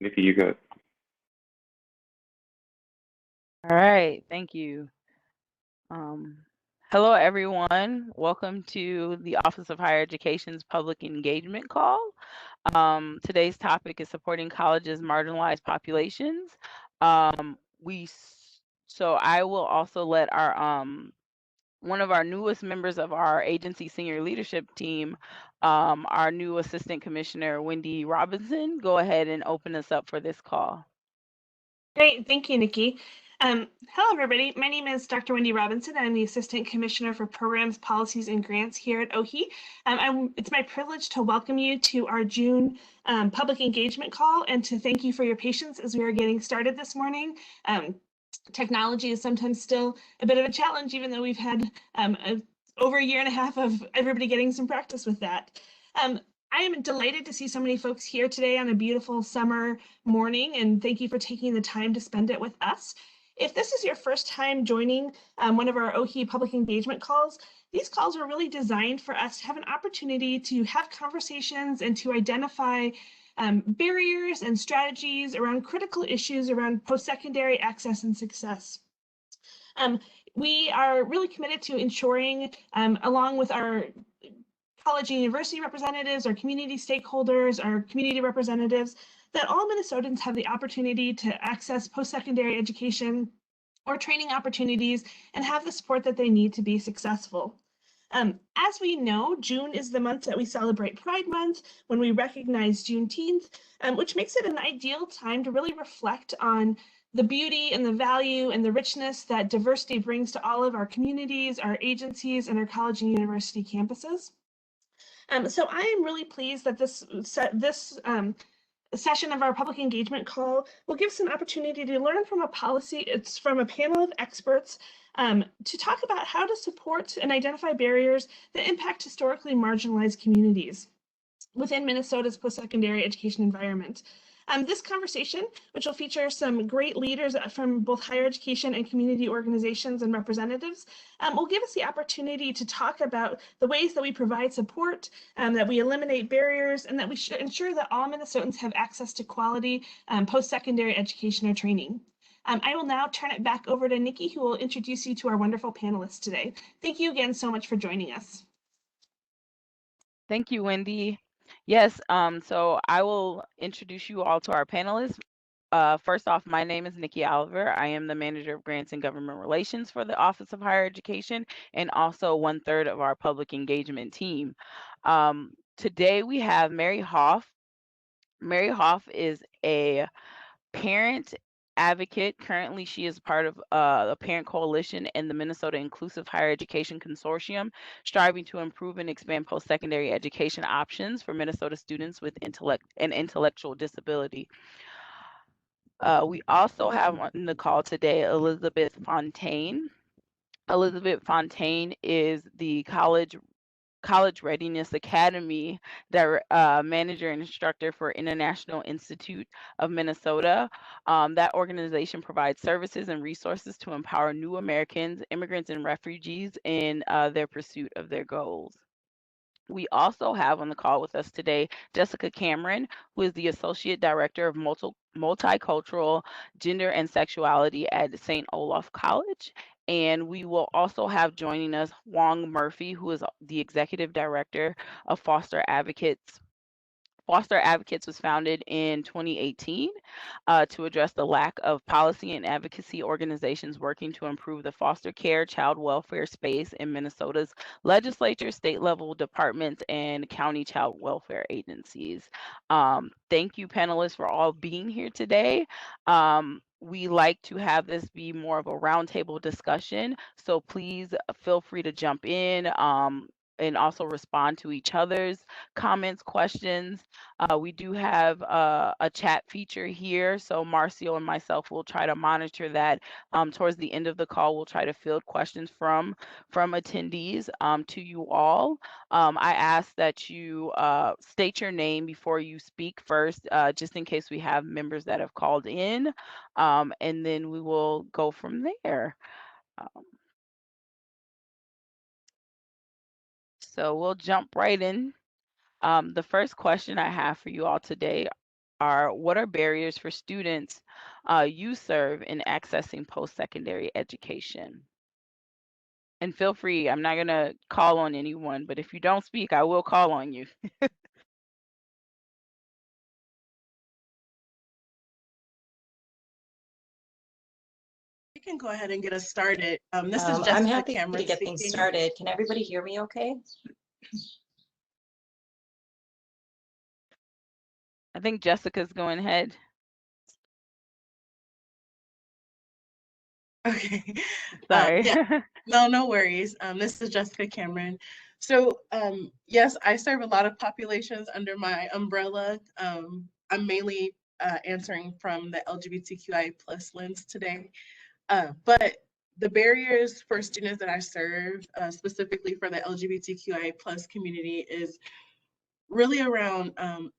Nikki, you good? All right, thank you. Um, Hello, everyone. Welcome to the Office of Higher Education's public engagement call. Today's topic is supporting colleges' marginalized populations. So I will also let our one of our newest members of our agency senior leadership team, our new Assistant Commissioner Wendy Robinson, go ahead and open us up for this call. Great, thank you, Nikki. Hello, everybody. My name is Dr. Wendy Robinson. I'm the Assistant Commissioner for Programs, Policies, and Grants here at OHE. It's my privilege to welcome you to our June public engagement call and to thank you for your patience as we are getting started this morning. Technology is sometimes still a bit of a challenge, even though we've had over a year and a half of everybody getting some practice with that. I am delighted to see so many folks here today on a beautiful summer morning, and thank you for taking the time to spend it with us. If this is your first time joining one of our OHE public engagement calls, these calls are really designed for us to have an opportunity to have conversations and to identify barriers and strategies around critical issues around post-secondary access and success. We are really committed to ensuring, along with our college and university representatives, our community stakeholders, our community representatives, that all Minnesotans have the opportunity to access post-secondary education or training opportunities and have the support that they need to be successful. As we know, June is the month that we celebrate Pride Month, when we recognize Juneteenth, which makes it an ideal time to really reflect on the beauty and the value and the richness that diversity brings to all of our communities, our agencies, and our college and university campuses. So I am really pleased that this session of our public engagement call will give us an opportunity to learn from it's from a panel of experts to talk about how to support and identify barriers that impact historically marginalized communities within Minnesota's post-secondary education environment. This conversation, which will feature some great leaders from both higher education and community organizations and representatives, will give us the opportunity to talk about the ways that we provide support, that we eliminate barriers, and that we should ensure that all Minnesotans have access to quality post-secondary education or training. I will now turn it back over to Nikki, who will introduce you to our wonderful panelists today. Thank you again so much for joining us. Thank you, Wendy. Yes, so I will introduce you all to our panelists. First off, my name is Nikki Oliver. I am the Manager of Grants and Government Relations for the Office of Higher Education and also 1/3 of our public engagement team. Today we have Mary Hoff. Mary Hoff is a parent advocate. Currently, she is part of a parent coalition in the Minnesota Inclusive Higher Education Consortium, striving to improve and expand post-secondary education options for Minnesota students with intellectual disability. We also have on the call today Elizabeth Fontaine. Elizabeth Fontaine is the College Readiness Academy manager and instructor for International Institute of Minnesota. That organization provides services and resources to empower new Americans, immigrants, and refugees in their pursuit of their goals. We also have on the call with us today Jessica Cameron, who is the Associate Director of Multicultural Gender and Sexuality at St. Olaf College. And we will also have joining us Wong Murphy, who is the Executive Director of Foster Advocates. Foster Advocates was founded in 2018 to address the lack of policy and advocacy organizations working to improve the foster care child welfare space in Minnesota's legislature, state level departments, and county child welfare agencies. Thank you, panelists, for all being here today. We like to have this be more of a roundtable discussion, so please feel free to jump in. And also respond to each other's comments, questions. We do have a chat feature here, so Marcio and myself will try to monitor that. Towards the end of the call, we'll try to field questions from attendees to you all. I ask that you state your name before you speak first, just in case we have members that have called in, and then we will go from there. Um, so we'll jump right in. The first question I have for you all today are, what are barriers for students you serve in accessing post-secondary education? And feel free, I'm not going to call on anyone, but if you don't speak, I will call on you. You can go ahead and get us started. This is I'm Jessica happy Cameron to get things speaking. started. Can everybody hear me okay? I think Jessica's going ahead. Okay. Sorry. Yeah, no worries. This is Jessica Cameron. So yes, I serve a lot of populations under my umbrella. I'm mainly answering from the LGBTQI plus lens today. But the barriers for students that I serve, specifically for the LGBTQI plus community, is really around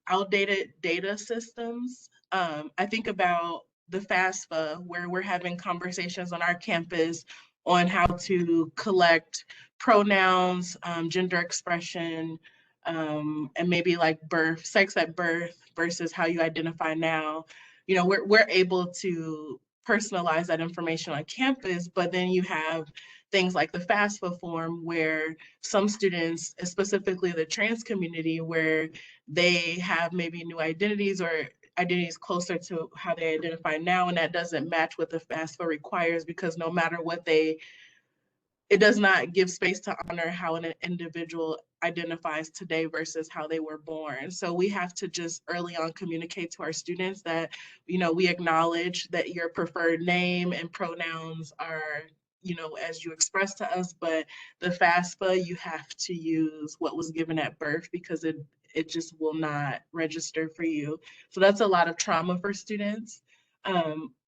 outdated data systems. I think about the FAFSA, where we're having conversations on our campus on how to collect pronouns, gender expression, and maybe like birth, sex at birth versus how you identify now. You know, we're able to personalize that information on campus, but then you have things like the FAFSA form where some students, specifically the trans community, where they have maybe new identities or identities closer to how they identify now, and that doesn't match what the FAFSA requires, because no matter what it does not give space to honor how an individual identifies today versus how they were born. So we have to just early on communicate to our students that, you know, we acknowledge that your preferred name and pronouns are, you know, as you express to us, but the FAFSA, you have to use what was given at birth, because it just will not register for you. So that's a lot of trauma for students.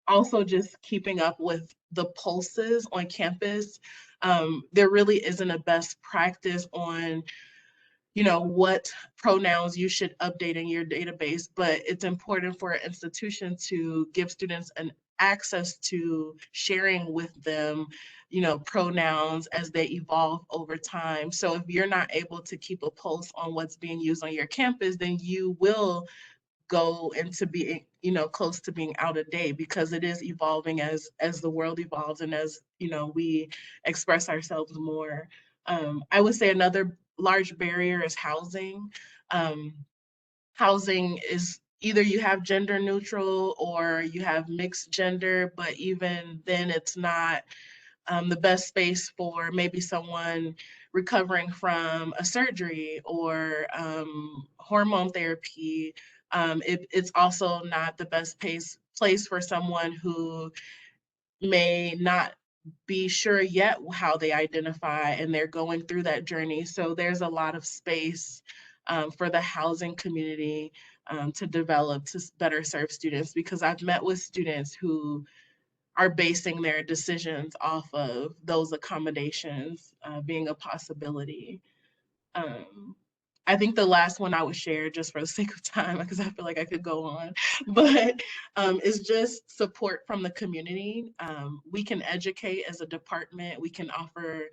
Also just keeping up with the pulses on campus. There really isn't a best practice on, you know, what pronouns you should update in your database, but it's important for an institution to give students an access to sharing with them, you know, pronouns as they evolve over time. So if you're not able to keep a pulse on what's being used on your campus, then you will go into being, you know, close to being out of date, because it is evolving as the world evolves and as, you know, we express ourselves more. I would say another large barrier is housing. um, Housing is either you have gender neutral or you have mixed gender, but even then it's not the best space for maybe someone recovering from a surgery or hormone therapy. It's also not the best place for someone who may not be sure yet how they identify and they're going through that journey. So there's a lot of space for the housing community to develop to better serve students, because I've met with students who are basing their decisions off of those accommodations being a possibility. Um, I think the last one I would share, just for the sake of time, because I feel like I could go on, but is just support from the community. We can educate as a department, we can offer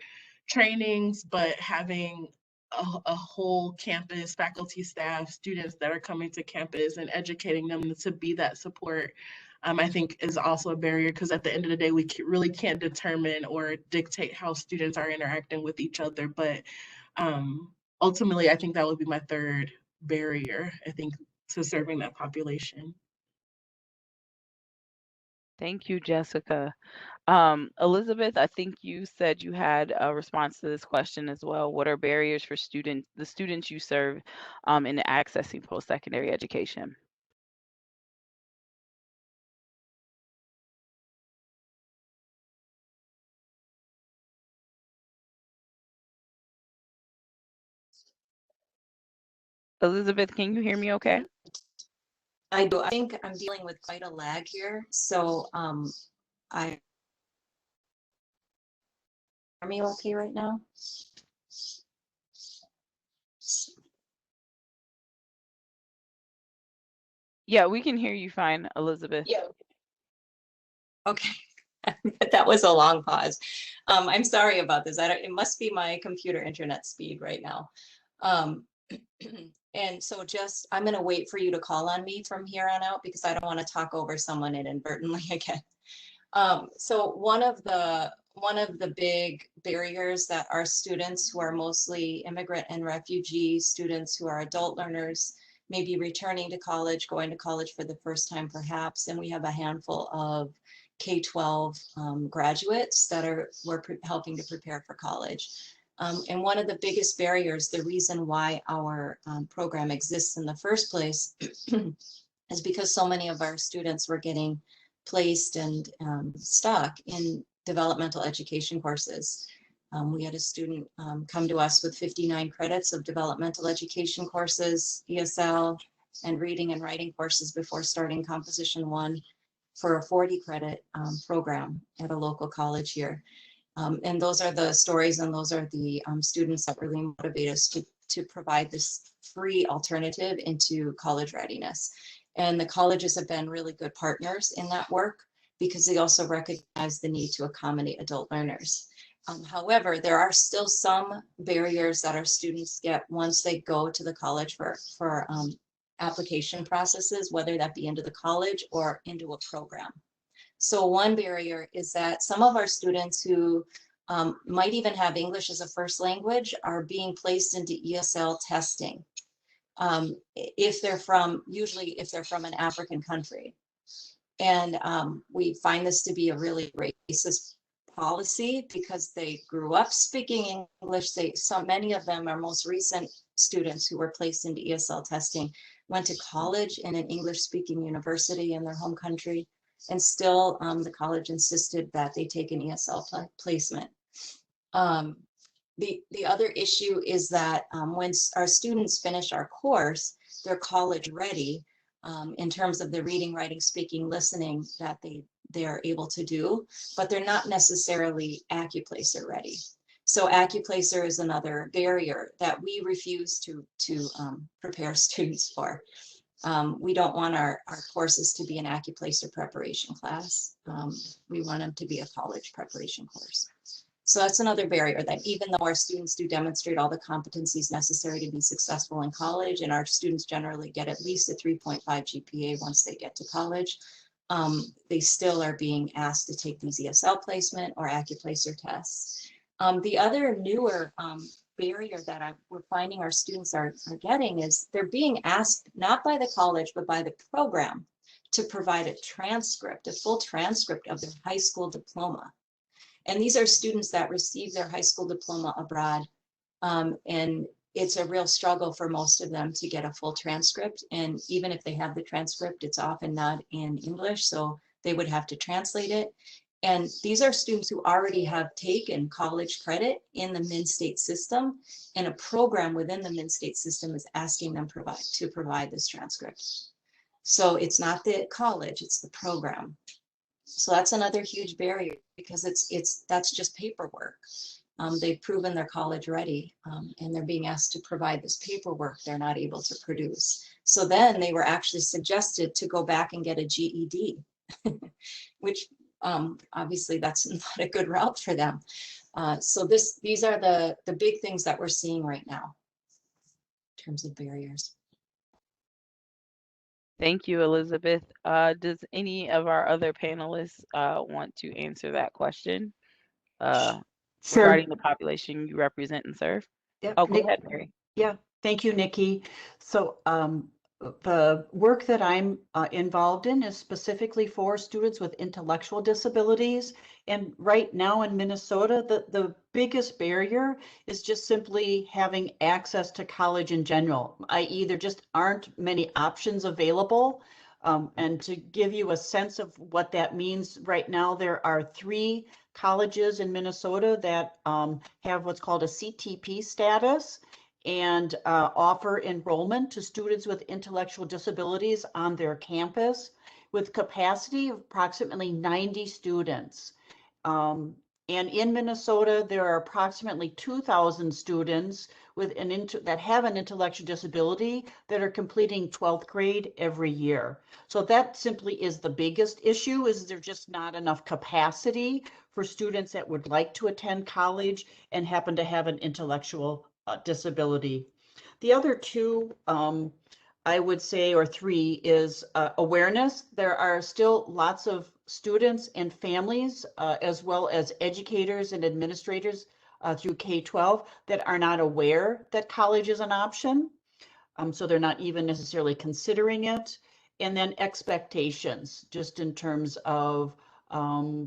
trainings, but having a whole campus, faculty, staff, students that are coming to campus and educating them to be that support, I think is also a barrier, because at the end of the day, we really can't determine or dictate how students are interacting with each other. But ultimately, I think that would be my third barrier, I think, to serving that population. Thank you, Jessica. Elizabeth, I think you said you had a response to this question as well. What are barriers for the students you serve in accessing post-secondary education? Elizabeth, can you hear me okay? I do. I think I'm dealing with quite a lag here. So I hear me okay right now? Yeah, we can hear you fine, Elizabeth. Yeah. Okay. That was a long pause. I'm sorry about this. It must be my computer internet speed right now. And so just, I'm going to wait for you to call on me from here on out because I don't want to talk over someone inadvertently again. So one of the big barriers that our students who are mostly immigrant and refugee students who are adult learners, maybe returning to college, going to college for the first time perhaps, and we have a handful of K-12 graduates that we're helping to prepare for college. And one of the biggest barriers, the reason why our program exists in the first place is because so many of our students were getting placed and stuck in developmental education courses. We had a student come to us with 59 credits of developmental education courses, ESL, and reading and writing courses before starting Composition 1 for a 40 credit program at a local college here. And those are the stories and those are the students that really motivate us to provide this free alternative into college readiness. And the colleges have been really good partners in that work because they also recognize the need to accommodate adult learners. However, there are still some barriers that our students get once they go to the college for application processes, whether that be into the college or into a program. So one barrier is that some of our students who might even have English as a first language are being placed into ESL testing. Usually if they're from an African country. And we find this to be a really racist policy because they grew up speaking English. Many of them are most recent students who were placed into ESL testing, went to college in an English speaking university in their home country, and still the college insisted that they take an ESL placement. The other issue is that when our students finish our course, they're college ready in terms of the reading, writing, speaking, listening that they're able to do, but they're not necessarily AccuPlacer ready. So AccuPlacer is another barrier that we refuse to prepare students for. We don't want our courses to be an AccuPlacer preparation class. We want them to be a college preparation course. So that's another barrier, that even though our students do demonstrate all the competencies necessary to be successful in college, and our students generally get at least a 3.5 GPA once they get to college, they still are being asked to take these ESL placement or AccuPlacer tests. The other newer barrier that we're finding our students are getting is they're being asked, not by the college, but by the program, to provide a transcript, a full transcript of their high school diploma. And these are students that receive their high school diploma abroad. And it's a real struggle for most of them to get a full transcript. And even if they have the transcript, it's often not in English, so they would have to translate it. And these are students who already have taken college credit in the Min-State system, and a program within the Min-State system is asking them to provide this transcript. So it's not the college, it's the program. So that's another huge barrier because that's just paperwork. They've proven they're college ready, and they're being asked to provide this paperwork they're not able to produce. So then they were actually suggested to go back and get a GED, which obviously that's not a good route for them. So these are the big things that we're seeing right now in terms of barriers. Thank you, Elizabeth. Does any of our other panelists want to answer that question regarding the population you represent and serve? Yep. Oh, go ahead, Mary. Yeah, thank you, Nikki. So the work that I'm involved in is specifically for students with intellectual disabilities. And right now in Minnesota, the biggest barrier is just simply having access to college in general, i.e. there just aren't many options available. And to give you a sense of what that means, right now there are 3 colleges in Minnesota that have what's called a CTP status and offer enrollment to students with intellectual disabilities on their campus with capacity of approximately 90 students. And in Minnesota, there are approximately 2,000 students with that have an intellectual disability that are completing 12th grade every year. So that simply is the biggest issue, is there just not enough capacity for students that would like to attend college and happen to have an intellectual disability. The other two, I would say, or three, is awareness. There are still lots of students and families, as well as educators and administrators through K-12 that are not aware that college is an option. So they're not even necessarily considering it. And then expectations, just in terms of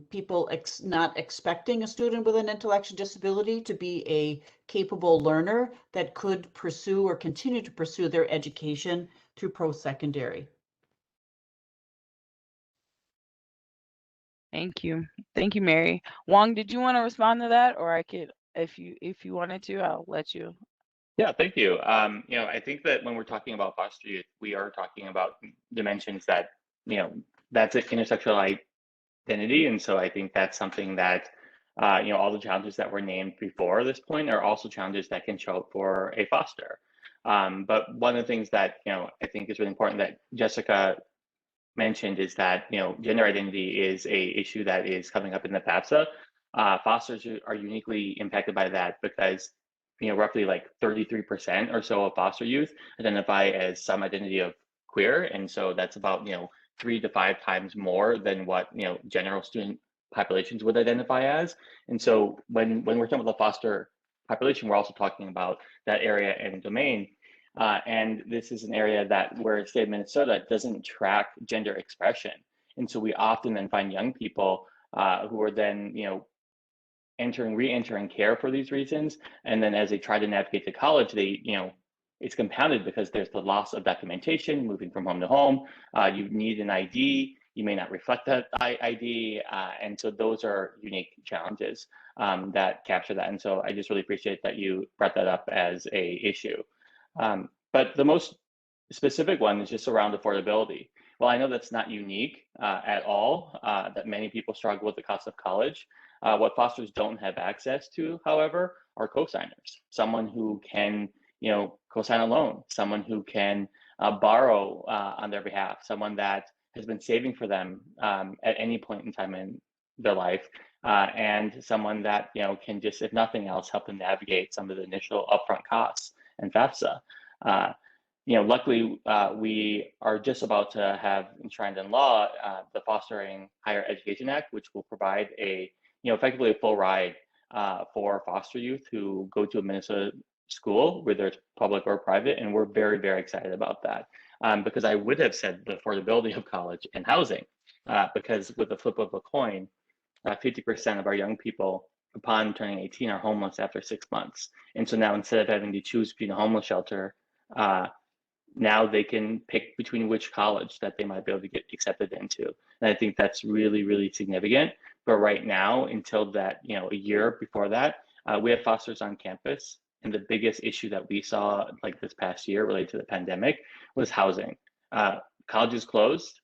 people not expecting a student with an intellectual disability to be a capable learner that could pursue or continue to pursue their education through post-secondary. Thank you. Thank you, Mary. Wong, did you want to respond to that? Or I could, if you wanted to, I'll let you. Yeah, thank you. You know, I think that when we're talking about foster youth, we are talking about dimensions that, you know, that's an intersectional identity. And so I think that's something that, you know, all the challenges that were named before this point are also challenges that can show up for a foster. But one of the things that, you know, I think is really important that Jessica mentioned is that, you know, gender identity is a issue that is coming up in the FAFSA. Fosters are uniquely impacted by that because, you know, roughly like 33% or so of foster youth identify as some identity of queer. And so that's about, you know, 3 to 5 times more than what, you know, general student populations would identify as. And so when we're talking about the foster population, we're also talking about that area and domain. And this is an area that where state of Minnesota doesn't track gender expression. And so we often then find young people who are then, you know, re-entering care for these reasons. And then as they try to navigate to college, they, you know, it's compounded because there's the loss of documentation, moving from home to home. You need an ID. You may not reflect that ID. And so those are unique challenges that capture that. And so I just really appreciate that you brought that up as a issue. But the most specific one is just around affordability. Well, I know that's not unique at all, that many people struggle with the cost of college. What fosters don't have access to, however, are co-signers. Someone who can, you know, co-sign a loan, someone who can borrow on their behalf, someone that has been saving for them at any point in time in their life, and someone that, you know, can just, if nothing else, help them navigate some of the initial upfront costs and FAFSA. You know, luckily, we are just about to have enshrined in law the Fostering Higher Education Act, which will provide a, you know, effectively a full ride for foster youth who go to a Minnesota school, whether it's public or private, and we're very, very excited about that. Because I would have said the affordability of college and housing, because with the flip of a coin, 50% of our young people upon turning 18 are homeless after 6 months. And so now instead of having to choose between a homeless shelter, now they can pick between which college that they might be able to get accepted into. And I think that's really, really significant. But right now, until that, you know, a year before that, we have fosters on campus. And the biggest issue that we saw like this past year related to the pandemic was housing. Colleges closed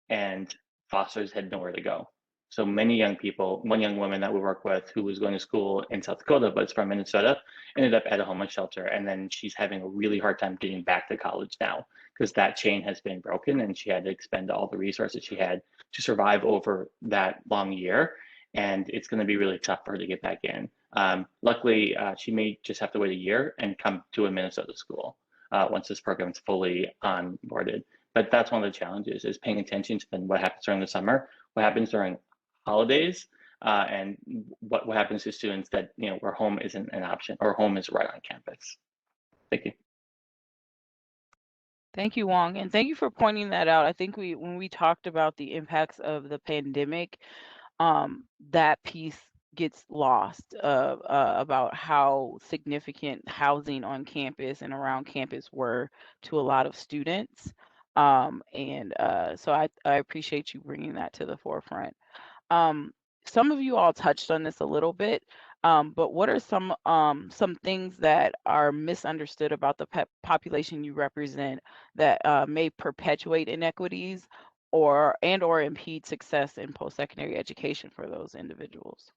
and fosters had nowhere to go. So many young people, one young woman that we work with who was going to school in South Dakota, but is from Minnesota, ended up at a homeless shelter. And then she's having a really hard time getting back to college now because that chain has been broken and she had to expend all the resources she had to survive over that long year. And it's going to be really tough for her to get back in. Luckily, she may just have to wait a year and come to a Minnesota school once this program is fully onboarded. But that's one of the challenges is paying attention to then what happens during the summer, what happens during holidays, and what happens to students that, you know, where home isn't an option or home is right on campus. Thank you. Thank you, Wong, and thank you for pointing that out. I think when we talked about the impacts of the pandemic, that piece gets lost about how significant housing on campus and around campus were to a lot of students. So I appreciate you bringing that to the forefront. Some of you all touched on this a little bit, but what are some things that are misunderstood about the population you represent that may perpetuate inequities or impede success in post-secondary education for those individuals?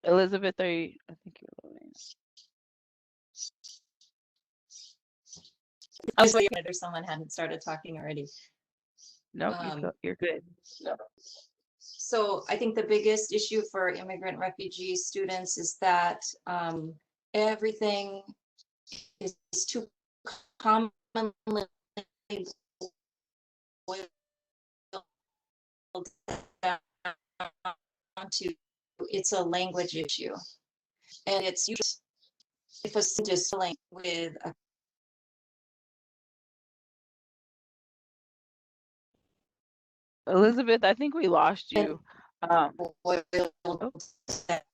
Elizabeth, I think you're loading. I was waiting if someone hadn't started talking already. Nope, you're good. So I think the biggest issue for immigrant refugee students is that everything is too commonly boiled down to it's a language issue, and it's usually if a student is dealing with a Elizabeth, I think we lost you. boiled Oh,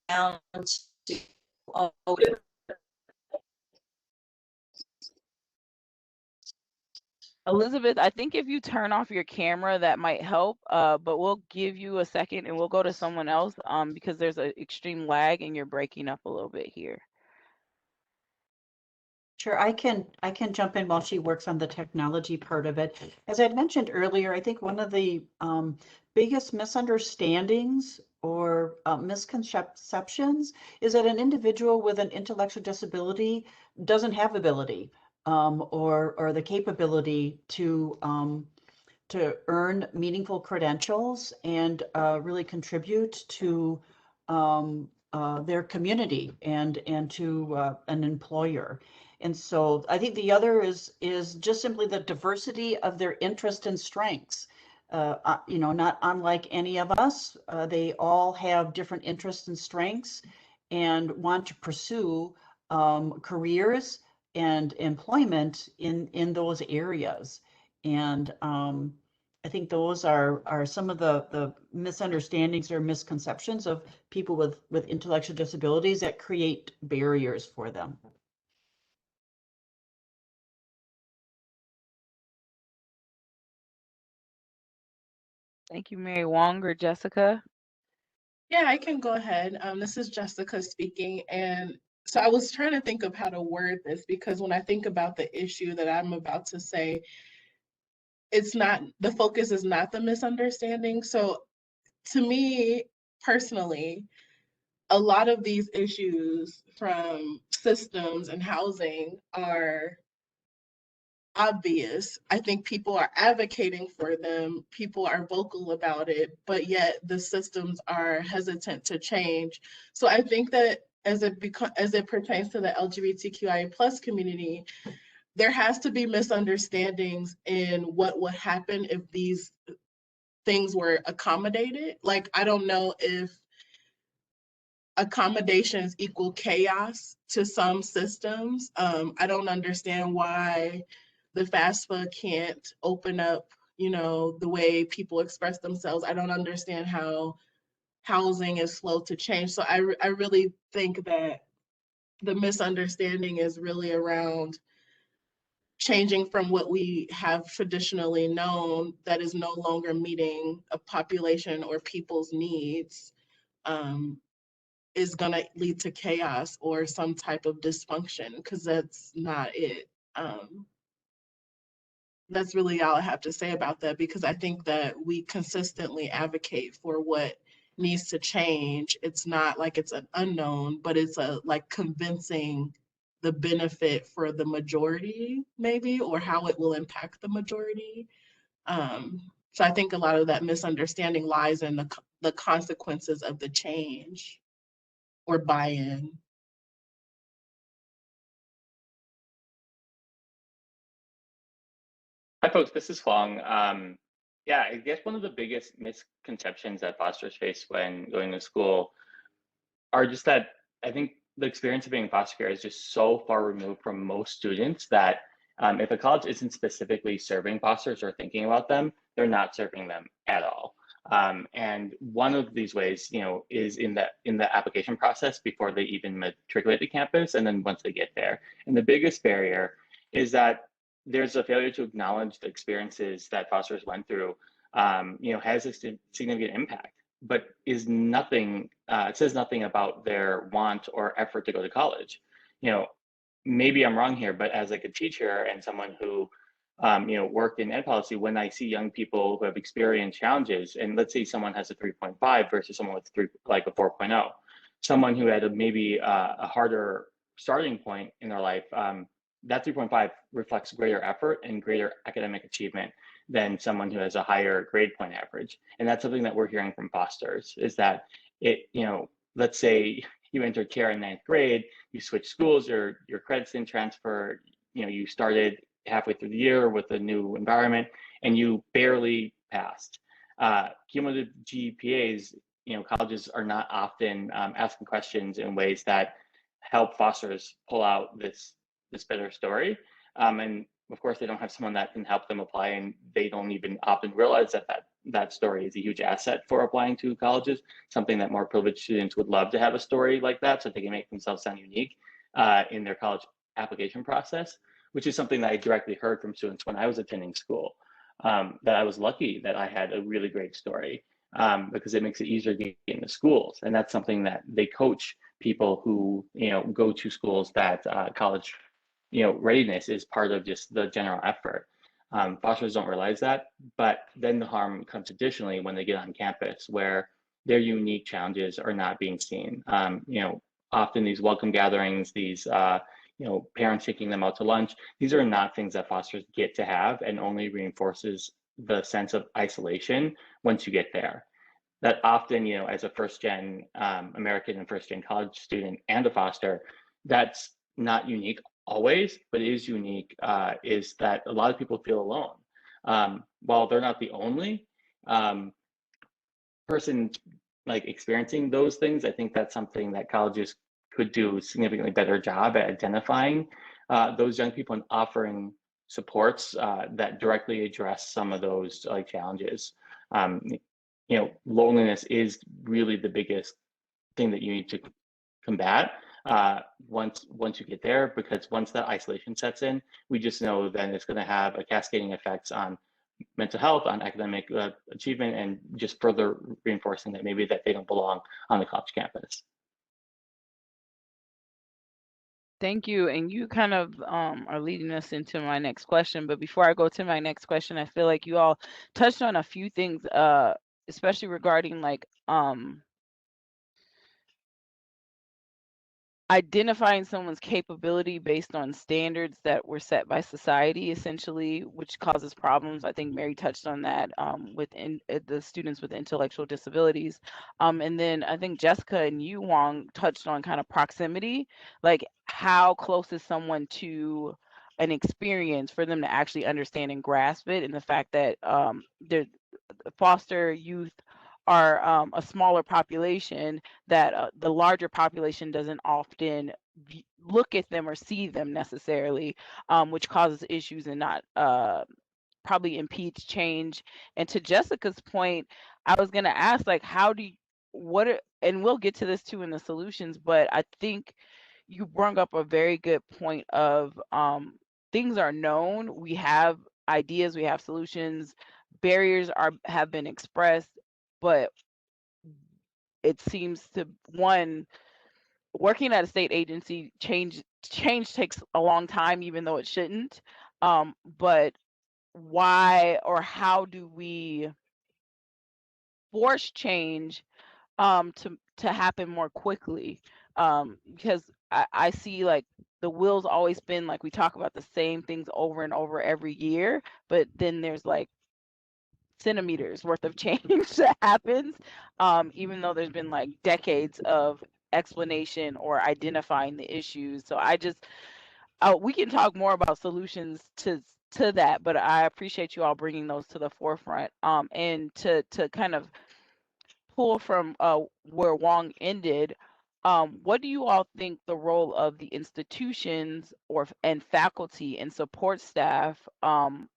down to oh, Elizabeth, I think if you turn off your camera, that might help. But we'll give you a second and we'll go to someone else because there's an extreme lag and you're breaking up a little bit here. Sure, I can jump in while she works on the technology part of it. As I mentioned earlier, I think one of the biggest misunderstandings or misconceptions is that an individual with an intellectual disability doesn't have ability or the capability to earn meaningful credentials and really contribute to their community and to an employer. And so I think the other is just simply the diversity of their interest and strengths. You know, not unlike any of us, they all have different interests and strengths and want to pursue careers and employment in those areas. And I think those are some of the misunderstandings or misconceptions of people with intellectual disabilities that create barriers for them. Thank you, Mary Wong or Jessica. Yeah, I can go ahead. This is Jessica speaking. And so I was trying to think of how to word this because when I think about the issue that I'm about to say, it's not, the focus is not the misunderstanding. So to me personally, a lot of these issues from systems and housing are obvious. I think people are advocating for them, people are vocal about it, but yet the systems are hesitant to change. So I think that as it pertains to the LGBTQIA plus community, there has to be misunderstandings in what would happen if these things were accommodated. Like, I don't know if accommodations equal chaos to some systems. I don't understand why the FAFSA can't open up, you know, the way people express themselves. I don't understand how housing is slow to change. So I really think that the misunderstanding is really around changing from what we have traditionally known that is no longer meeting a population or people's needs. Is going to lead to chaos or some type of dysfunction, because that's not it. That's really all I have to say about that, because I think that we consistently advocate for what needs to change. It's not like it's an unknown, but it's a like convincing the benefit for the majority, maybe, or how it will impact the majority. So I think a lot of that misunderstanding lies in the consequences of the change or buy-in. Hi, folks. This is Huang. Yeah, I guess one of the biggest misconceptions that fosters face when going to school are just that I think the experience of being a foster care is just so far removed from most students that if a college isn't specifically serving fosters or thinking about them, they're not serving them at all. And one of these ways, you know, is in the application process before they even matriculate to campus, and then once they get there. And the biggest barrier is that there's a failure to acknowledge the experiences that fosters went through. You know, has a significant impact, but is nothing. It says nothing about their want or effort to go to college. You know, maybe I'm wrong here, but as like a teacher and someone who you know, worked in ed policy, when I see young people who have experienced challenges, and let's say someone has a 3.5 versus someone with a 4.0, someone who had maybe a harder starting point in their life, that 3.5 reflects greater effort and greater academic achievement than someone who has a higher grade point average. And that's something that we're hearing from fosters, is that let's say you entered care in 9th grade, you switch schools, your credits didn't transfer, you started halfway through the year with a new environment and you barely passed. Cumulative GPAs, colleges are not often asking questions in ways that help fosters pull out this better story. And of course, they don't have someone that can help them apply, and they don't even often realize that story is a huge asset for applying to colleges, something that more privileged students would love to have a story like that so they can make themselves sound unique in their college application process, which is something that I directly heard from students when I was attending school, that I was lucky that I had a really great story because it makes it easier to get into schools. And that's something that they coach people who, go to schools that college readiness is part of just the general effort. Fosters don't realize that, but then the harm comes additionally when they get on campus where their unique challenges are not being seen. Often these welcome gatherings, these parents taking them out to lunch, these are not things that fosters get to have, and only reinforces the sense of isolation once you get there. That often, as a first-gen American and first-gen college student and a foster, that's not unique always, but it is unique, is that a lot of people feel alone. While they're not the only person experiencing those things, I think that's something that colleges could do a significantly better job at identifying those young people and offering supports that directly address some of those challenges. Loneliness is really the biggest thing that you need to combat once you get there, because once that isolation sets in, we just know then it's going to have a cascading effects on mental health, on academic achievement, and just further reinforcing that maybe that they don't belong on the college campus. Thank you. And you kind of are leading us into my next question. But before I go to my next question, I feel like you all touched on a few things, especially regarding identifying someone's capability based on standards that were set by society, essentially, which causes problems. I think Mary touched on that within the students with intellectual disabilities. And then I think Jessica and you, Wong, touched on kind of proximity, like how close is someone to an experience for them to actually understand and grasp it, and the fact that the foster youth are a smaller population, that the larger population doesn't often look at them or see them necessarily, which causes issues and not probably impedes change. And to Jessica's point, I was going to ask, how do you, and we'll get to this too in the solutions, but I think you brought up a very good point of things are known, we have ideas, we have solutions, barriers have been expressed, but it seems to, one, working at a state agency, change takes a long time, even though it shouldn't. But why or how do we force change to happen more quickly? Because I see the will's always been we talk about the same things over and over every year, but then there's centimeters worth of change that happens, even though there's been decades of explanation or identifying the issues. So we can talk more about solutions to that, but I appreciate you all bringing those to the forefront. And to kind of pull from where Wong ended, what do you all think the role of the institutions and faculty and support staff are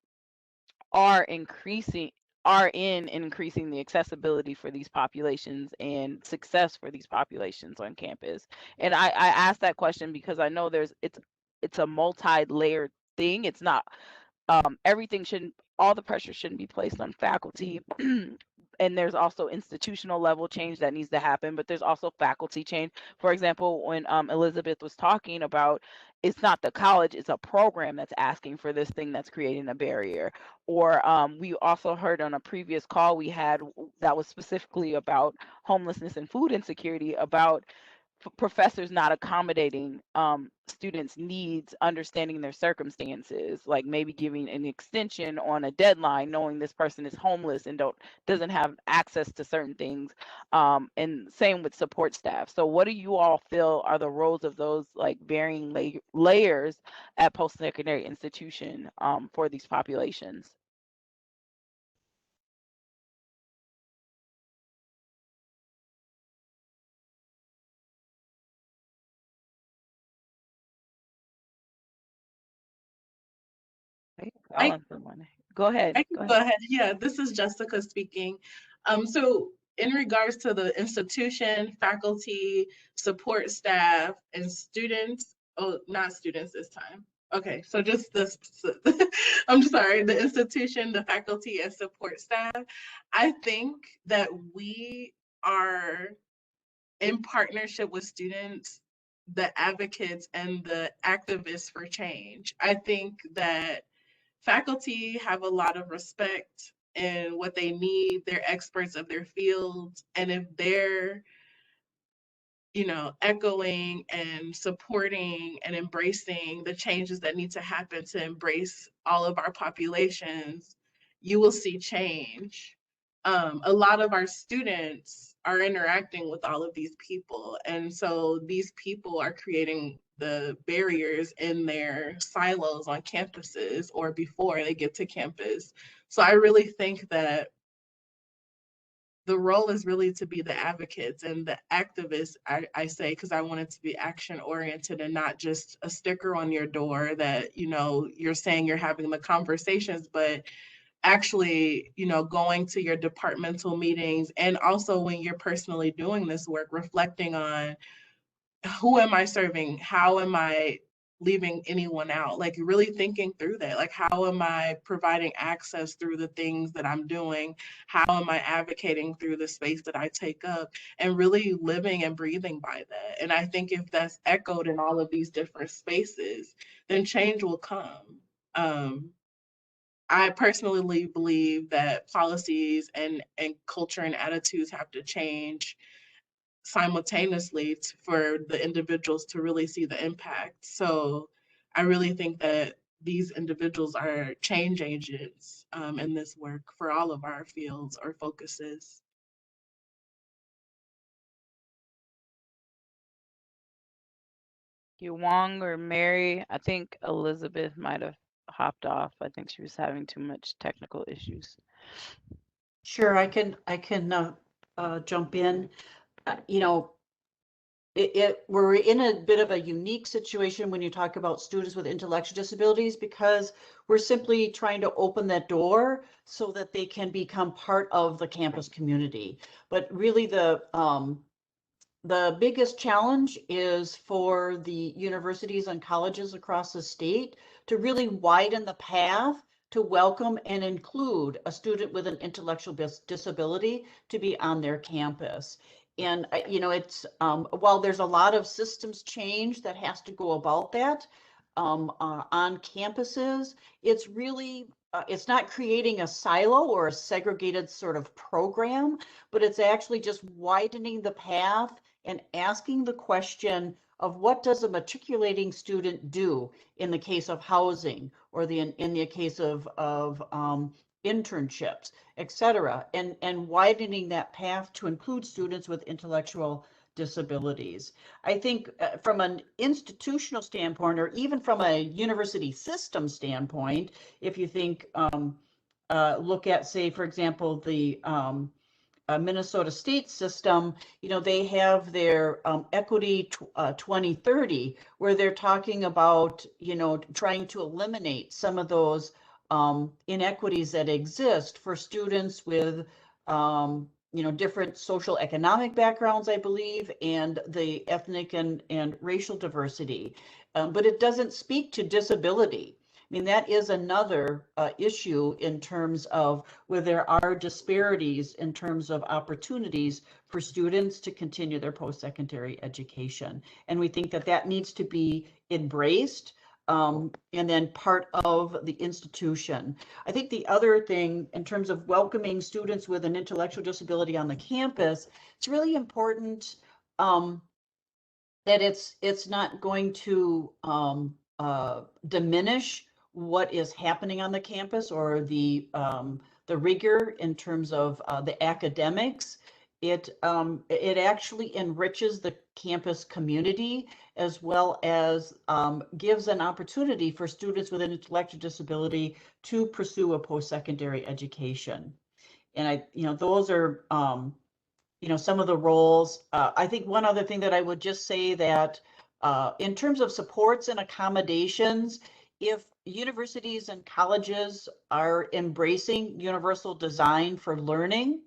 in increasing the accessibility for these populations and success for these populations on campus? And I asked that question because I know it's a multi-layered thing. It's not all the pressure shouldn't be placed on faculty. And there's also institutional level change that needs to happen, but there's also faculty change. For example, when Elizabeth was talking about, it's not the college, it's a program that's asking for this thing that's creating a barrier. Or we also heard on a previous call we had that was specifically about homelessness and food insecurity, about professors not accommodating students' needs, understanding their circumstances, like maybe giving an extension on a deadline, knowing this person is homeless and doesn't have access to certain things, and same with support staff. So what do you all feel are the roles of those like varying layers at post-secondary institution for these populations? I, Go ahead. I can go ahead. Yeah, this is Jessica speaking. So in regards to the institution, faculty, support staff, and students, oh, not students this time. Okay, so just this, I'm sorry, the institution, the faculty, and support staff. I think that we are in partnership with students, the advocates, and the activists for change. I think that faculty have a lot of respect in what they need. They're experts of their fields. And if they're, echoing and supporting and embracing the changes that need to happen to embrace all of our populations, you will see change. A lot of our students are interacting with all of these people. And so these people are creating the barriers in their silos on campuses or before they get to campus. So I really think that the role is really to be the advocates and the activists, I say, because I want it to be action oriented and not just a sticker on your door that, you're saying you're having the conversations, but actually, going to your departmental meetings, and also when you're personally doing this work, reflecting on who am I serving? How am I leaving anyone out? Like really thinking through that. Like, how am I providing access through the things that I'm doing? How am I advocating through the space that I take up? And really living and breathing by that. And I think if that's echoed in all of these different spaces, then change will come. I personally believe that policies and culture and attitudes have to change simultaneously for the individuals to really see the impact. So I really think that these individuals are change agents in this work for all of our fields or focuses. You Wong or Mary? I think Elizabeth might have hopped off. I think she was having too much technical issues. Sure, I can jump in. We're in a bit of a unique situation when you talk about students with intellectual disabilities, because we're simply trying to open that door so that they can become part of the campus community. But really the biggest challenge is for the universities and colleges across the state to really widen the path to welcome and include a student with an intellectual disability to be on their campus. And, it's, while there's a lot of systems change that has to go about that on campuses, it's really, it's not creating a silo or a segregated sort of program, but it's actually just widening the path and asking the question of what does a matriculating student do in the case of housing or in the case of internships, et cetera, and widening that path to include students with intellectual disabilities. I think from an institutional standpoint, or even from a university system standpoint, if you think, look at, say, for example, the Minnesota state system, they have their Equity 2030, where they're talking about, trying to eliminate some of those inequities that exist for students with, different social economic backgrounds, I believe, and the ethnic and racial diversity. But it doesn't speak to disability. I mean, that is another issue in terms of where there are disparities in terms of opportunities for students to continue their post-secondary education. And we think that that needs to be embraced and then part of the institution. I think the other thing in terms of welcoming students with an intellectual disability on the campus, it's really important that it's not going to diminish what is happening on the campus or the rigor in terms of the academics. It actually enriches the campus community, as well as gives an opportunity for students with an intellectual disability to pursue a post-secondary education. And those are some of the roles. I think one other thing that I would just say that in terms of supports and accommodations, if universities and colleges are embracing universal design for learning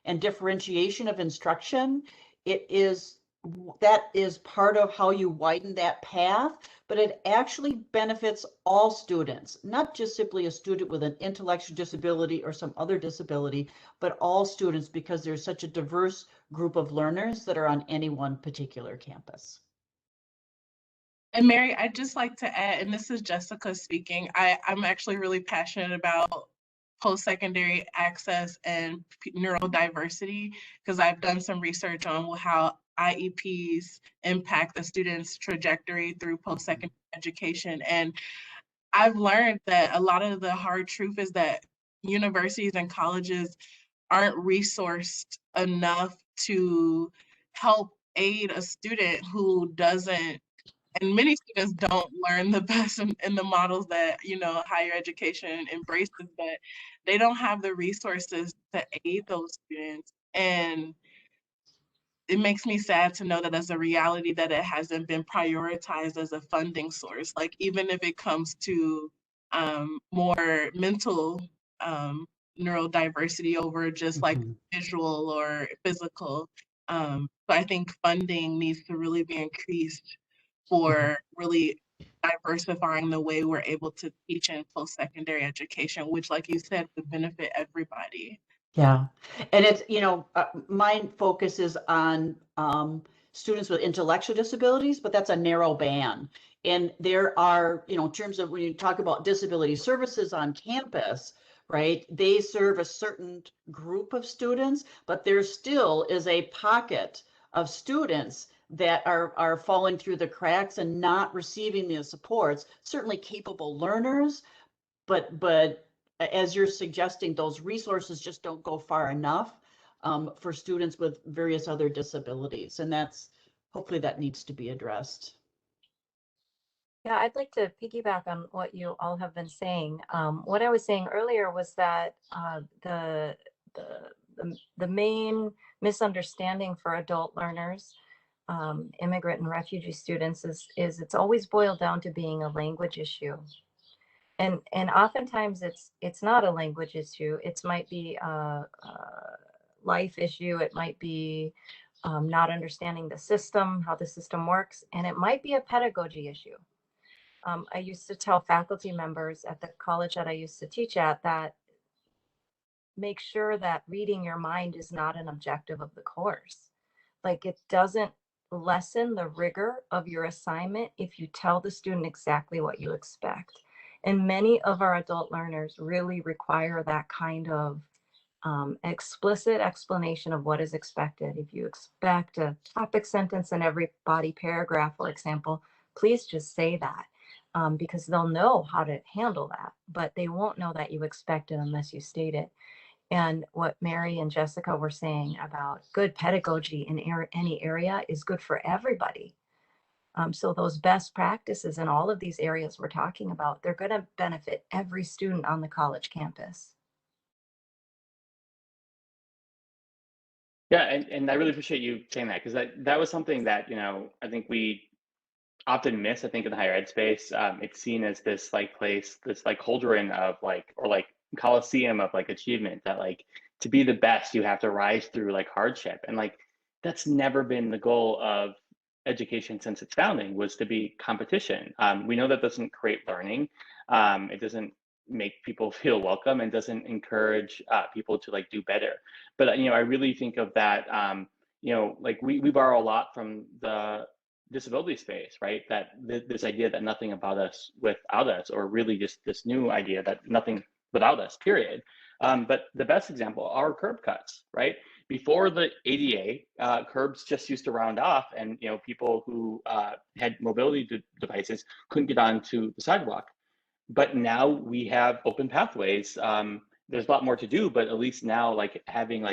and differentiation of instruction, that is part of how you widen that path, but it actually benefits all students, not just simply a student with an intellectual disability or some other disability, but all students, because there's such a diverse group of learners that are on any one particular campus. And Mary, I'd just like to add, and this is Jessica speaking, I'm actually really passionate about post-secondary access and neurodiversity, because I've done some research on how IEPs impact the student's trajectory through post-secondary education. And I've learned that a lot of the hard truth is that universities and colleges aren't resourced enough to help aid a student who doesn't, and many students don't learn the best in the models that higher education embraces, but they don't have the resources to aid those students. And it makes me sad to know that as a reality that it hasn't been prioritized as a funding source. Like, even if it comes to more mental neurodiversity over just like visual or physical. So I think funding needs to really be increased for really diversifying the way we're able to teach in post-secondary education, which, like you said, would benefit everybody. Yeah, and it's, my focus is on students with intellectual disabilities, but that's a narrow band. And there are, in terms of when you talk about disability services on campus, right, they serve a certain group of students, but there still is a pocket of students that are falling through the cracks and not receiving the supports, certainly capable learners, but as you're suggesting, those resources just don't go far enough for students with various other disabilities. And hopefully that needs to be addressed. Yeah, I'd like to piggyback on what you all have been saying. What I was saying earlier was that the main misunderstanding for adult learners, immigrant and refugee students, is it's always boiled down to being a language issue. And oftentimes it's not a language issue. It might be a life issue. It might be not understanding the system, how the system works, and it might be a pedagogy issue. I used to tell faculty members at the college that I used to teach at that make sure that reading your mind is not an objective of the course. Like, it doesn't lessen the rigor of your assignment if you tell the student exactly what you expect. And many of our adult learners really require that kind of explicit explanation of what is expected. If you expect a topic sentence in every body paragraph, for example, please just say that, because they'll know how to handle that, but they won't know that you expect it unless you state it. And what Mary and Jessica were saying about good pedagogy in any area is good for everybody. So those best practices in all of these areas we're talking about, they're going to benefit every student on the college campus. Yeah, and I really appreciate you saying that, because that was something that, I think we often miss, I think, in the higher ed space. It's seen as this place, this cauldron of or coliseum of achievement, that to be the best, you have to rise through hardship. And that's never been the goal of education since its founding, was to be competition. We know that doesn't create learning. It doesn't make people feel welcome, and doesn't encourage people to do better. But I really think of that, we borrow a lot from the disability space, right? That this idea that nothing about us without us, or really just this new idea that nothing without us, period. But the best example are curb cuts, right? Before the ADA, curbs just used to round off, and people who had mobility devices couldn't get onto the sidewalk. But now we have open pathways. There's a lot more to do, but at least now, like having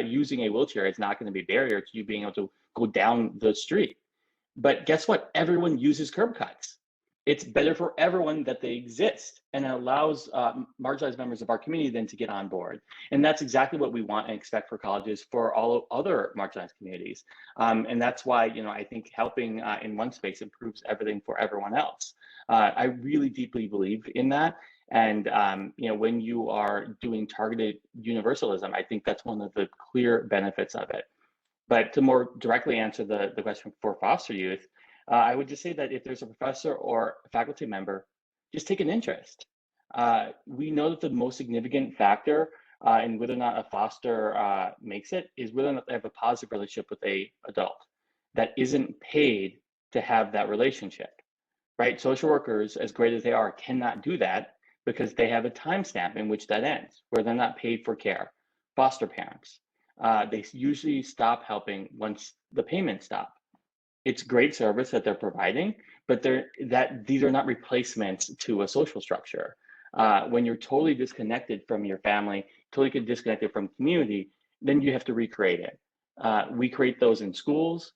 using a wheelchair is not going to be a barrier to you being able to go down the street. But guess what? Everyone uses curb cuts. It's better for everyone that they exist, and it allows marginalized members of our community then to get on board. And that's exactly what we want and expect for colleges for all other marginalized communities. And that's why I think helping in one space improves everything for everyone else. I really deeply believe in that. And when you are doing targeted universalism, I think that's one of the clear benefits of it. But to more directly answer the question for foster youth, I would just say that if there's a professor or a faculty member, just take an interest. We know that the most significant factor in whether or not a foster makes it is whether or not they have a positive relationship with an adult that isn't paid to have that relationship, right? Social workers, as great as they are, cannot do that because they have a timestamp in which that ends, where they're not paid for care. Foster parents, they usually stop helping once the payments stop. It's great service that they're providing, but these are not replacements to a social structure. When you're totally disconnected from your family, totally disconnected from community, then you have to recreate it. We create those in schools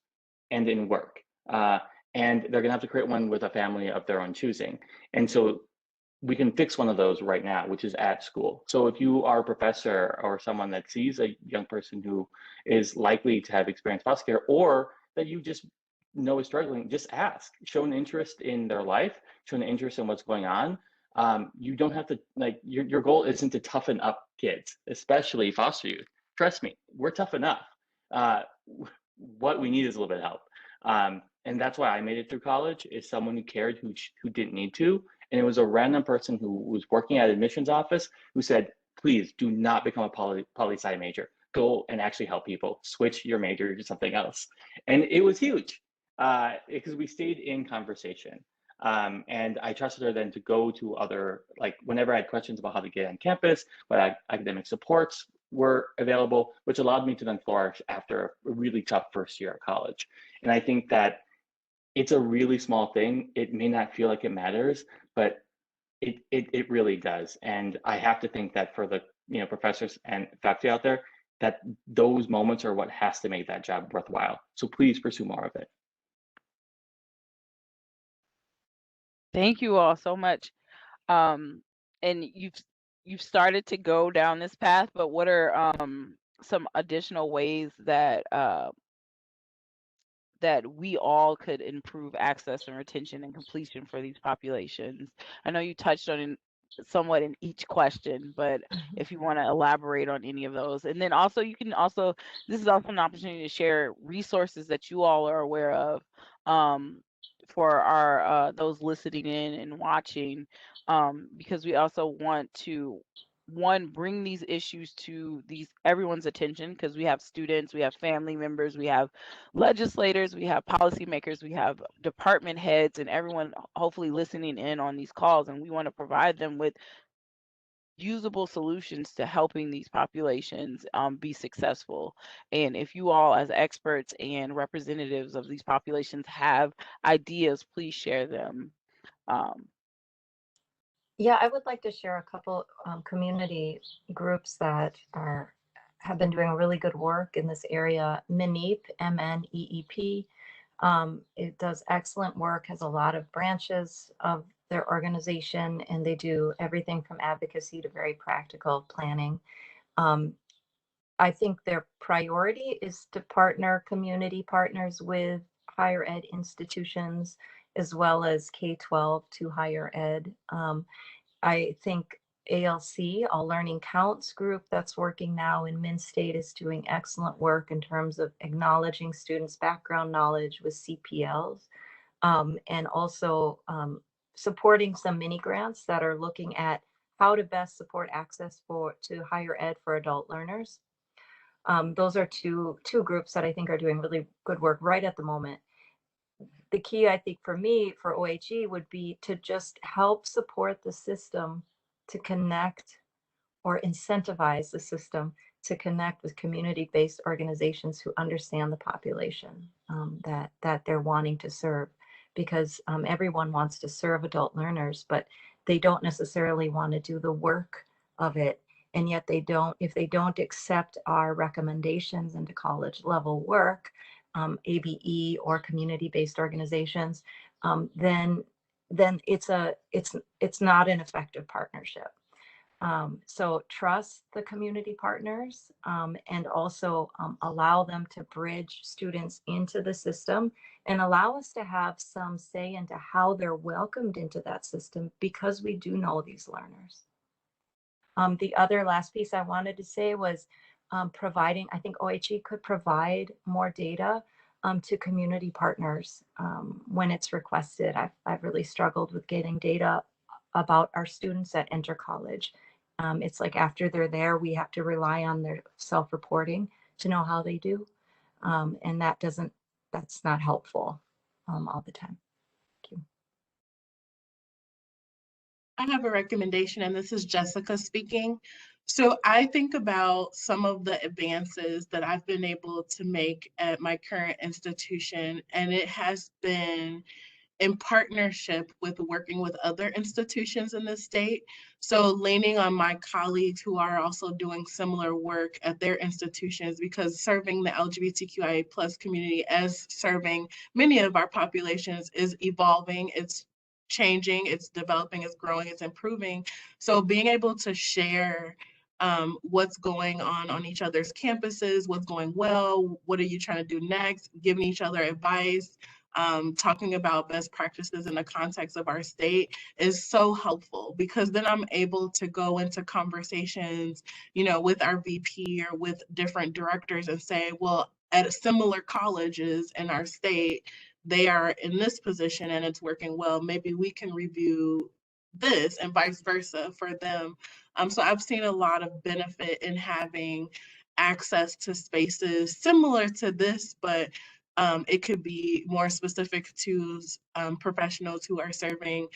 and in work. And they're gonna have to create one with a family of their own choosing. And so we can fix one of those right now, which is at school. So if you are a professor or someone that sees a young person who is likely to have experienced foster care, or that you just know is struggling, just ask. Show an interest in their life, show an interest in what's going on. You don't have to, your goal isn't to toughen up kids, especially foster youth. Trust me, we're tough enough. What we need is a little bit of help. And that's why I made it through college, is someone who cared, who didn't need to. And it was a random person who was working at admissions office who said, please do not become a poli-sci major. Go and actually help people. Switch your major to something else. And it was huge because we stayed in conversation. And I trusted her then to go to other, whenever I had questions about how to get on campus, what academic supports were available, which allowed me to then flourish after a really tough first year of college. And I think that it's a really small thing. It may not feel like it matters, but it really does. And I have to think that for the professors and faculty out there, that those moments are what has to make that job worthwhile. So please pursue more of it. Thank you all so much. And you've started to go down this path, but what are some additional ways that that we all could improve access and retention and completion for these populations? I know you touched on it somewhat in each question, but if you want to elaborate on any of those. And then also this is also an opportunity to share resources that you all are aware of for our those listening in and watching, because we also want to bring these issues to everyone's attention, because we have students, we have family members, we have legislators, we have policymakers, we have department heads, and everyone hopefully listening in on these calls, and we want to provide them with usable solutions to helping these populations be successful. And if you all as experts and representatives of these populations have ideas, please share them. Yeah, I would like to share a couple community groups that have been doing really good work in this area. MNEEP, MNEEP, it does excellent work, has a lot of branches of their organization, and they do everything from advocacy to very practical planning. I think their priority is to partner community partners with higher ed institutions, as well as K-12 to higher ed. I think ALC, All Learning Counts group that's working now in Min-State, is doing excellent work in terms of acknowledging students' background knowledge with CPLs, and also supporting some mini grants that are looking at how to best support access to higher ed for adult learners. Those are two groups that I think are doing really good work right at the moment. The key, I think, for me, for OHE, would be to just help support the system to connect or incentivize the system to connect with community-based organizations who understand the population that they're wanting to serve. Because everyone wants to serve adult learners, but they don't necessarily want to do the work of it. And yet if they don't accept our recommendations into college level work, ABE or community-based organizations, then it's not an effective partnership. So trust the community partners, and also allow them to bridge students into the system and allow us to have some say into how they're welcomed into that system, because we do know these learners. The other last piece I wanted to say was providing, I think OHE could provide more data to community partners when it's requested. I've really struggled with getting data about our students that enter college. It's like after they're there, we have to rely on their self-reporting to know how they do. And that's not helpful all the time. Thank you. I have a recommendation, and this is Jessica speaking. So I think about some of the advances that I've been able to make at my current institution, and it has been in partnership with working with other institutions in the state. So leaning on my colleagues who are also doing similar work at their institutions, because serving the LGBTQIA+ community as serving many of our populations is evolving, it's changing, it's developing, it's growing, it's improving. So being able to share what's going on each other's campuses, what's going well, what are you trying to do next, giving each other advice, talking about best practices in the context of our state is so helpful, because then I'm able to go into conversations, with our VP or with different directors and say, well, at similar colleges in our state, they are in this position and it's working well. Maybe we can review this, and vice versa for them. So I've seen a lot of benefit in having access to spaces similar to this, but it could be more specific to professionals who are serving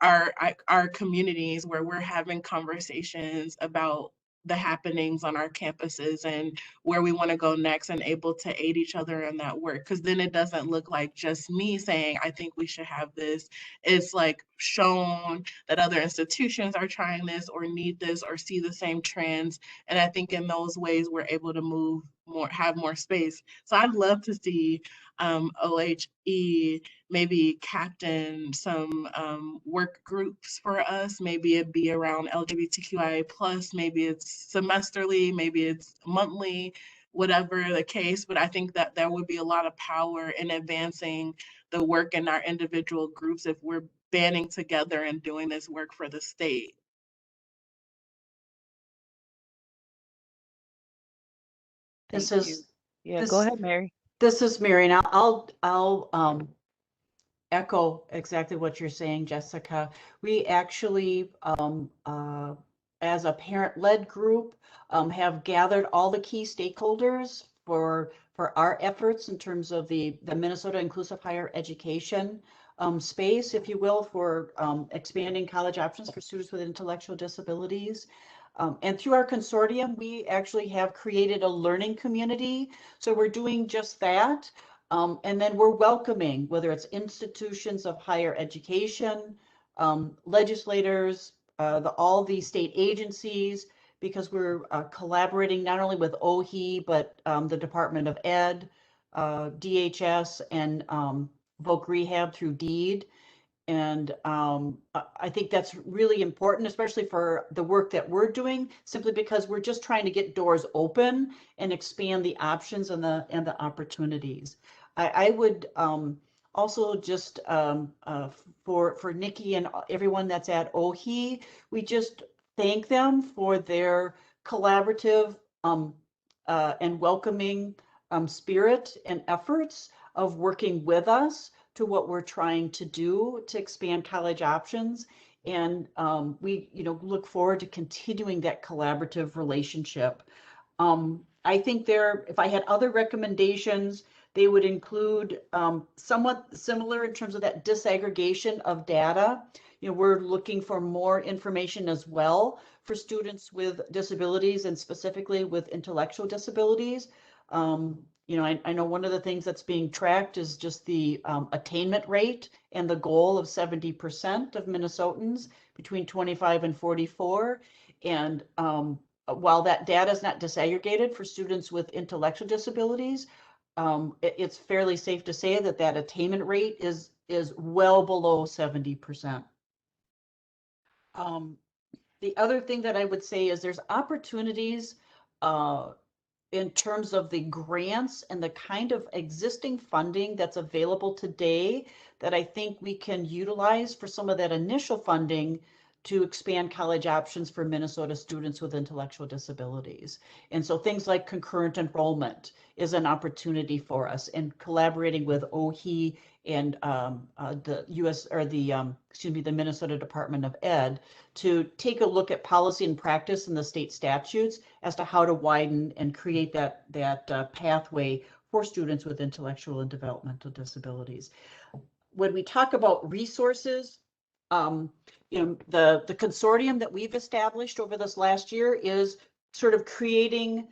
our communities, where we're having conversations about the happenings on our campuses and where we want to go next, and able to aid each other in that work. Because then it doesn't look like just me saying, I think we should have this. It's like shown that other institutions are trying this or need this or see the same trends. And I think in those ways, we're able to move more, have more space. So I'd love to see OHE maybe captain some work groups for us. Maybe it be around LGBTQIA+, maybe it's semesterly, maybe it's monthly, whatever the case. But I think that there would be a lot of power in advancing the work in our individual groups if we're banding together and doing this work for the state. This Thank you. is Yeah, this, go ahead, Mary. This is Mary. Now I'll echo exactly what you're saying, Jessica. We actually, as a parent-led group, have gathered all the key stakeholders for our efforts in terms of the Minnesota Inclusive Higher Education space, if you will, for expanding college options for students with intellectual disabilities. And through our consortium, we actually have created a learning community. So we're doing just that. And then we're welcoming, whether it's institutions of higher education, legislators, all the state agencies, because we're collaborating not only with OHE, but the Department of Ed, DHS, and Voc Rehab through DEED. And I think that's really important, especially for the work that we're doing, simply because we're just trying to get doors open and expand the options and the opportunities. I would also just for Nikki and everyone that's at OHE, we just thank them for their collaborative and welcoming spirit and efforts of working with us to what we're trying to do to expand college options. And we look forward to continuing that collaborative relationship. I think if I had other recommendations, they would include somewhat similar in terms of that disaggregation of data. we're looking for more information as well for students with disabilities and specifically with intellectual disabilities. I know one of the things that's being tracked is just the attainment rate and the goal of 70% of Minnesotans between 25 and 44. And while that data is not disaggregated for students with intellectual disabilities, it's fairly safe to say that that attainment rate is well below 70%. The other thing that I would say is there's opportunities in terms of the grants and the kind of existing funding that's available today that I think we can utilize for some of that initial funding to expand college options for Minnesota students with intellectual disabilities. And so things like concurrent enrollment is an opportunity for us, and collaborating with OHE and the the Minnesota Department of Ed to take a look at policy and practice in the state statutes as to how to widen and create that pathway for students with intellectual and developmental disabilities. When we talk about resources, the consortium that we've established over this last year is sort of creating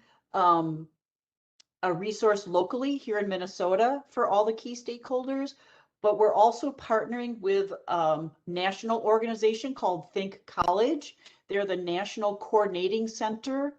a resource locally here in Minnesota for all the key stakeholders, but we're also partnering with a national organization called Think College. They're the National Coordinating Center,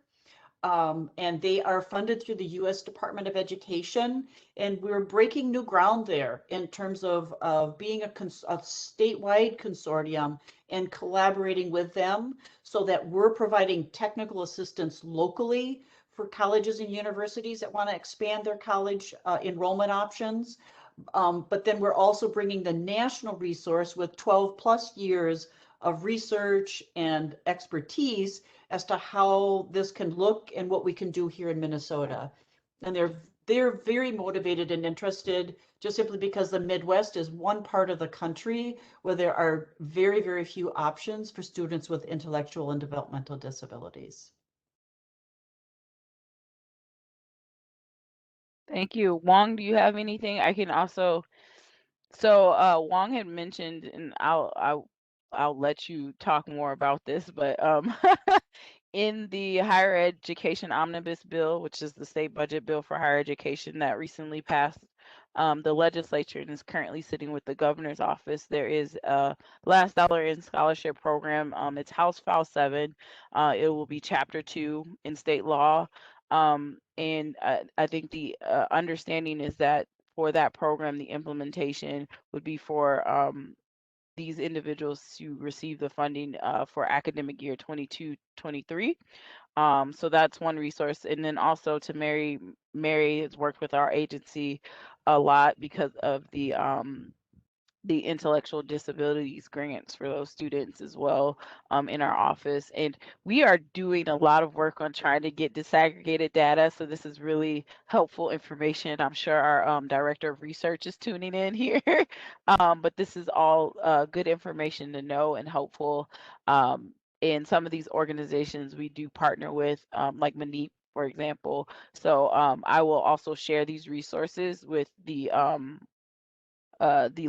and they are funded through the U.S. Department of Education. And we're breaking new ground there in terms of being a statewide consortium and collaborating with them so that we're providing technical assistance locally for colleges and universities that want to expand their college enrollment options. But then we're also bringing the national resource with 12 plus years of research and expertise as to how this can look and what we can do here in Minnesota. And they're very motivated and interested, just simply because the Midwest is one part of the country where there are very, very few options for students with intellectual and developmental disabilities. Thank you. Wong, do you have anything? I can also, Wong had mentioned, and I'll let you talk more about this, but in the higher education omnibus bill, which is the state budget bill for higher education that recently passed the legislature and is currently sitting with the governor's office, there is a last dollar in scholarship program. It's House File 7. It will be Chapter 2 in state law. And I think the understanding is that for that program, the implementation would be for these individuals to receive the funding for academic year 22-23. So that's one resource. And then also to Mary has worked with our agency a lot because of the intellectual disabilities grants for those students as well in our office. And we are doing a lot of work on trying to get disaggregated data. So this is really helpful information. I'm sure our director of research is tuning in here. But this is all good information to know and helpful. In some of these organizations we do partner with, like Manip, for example. So I will also share these resources with the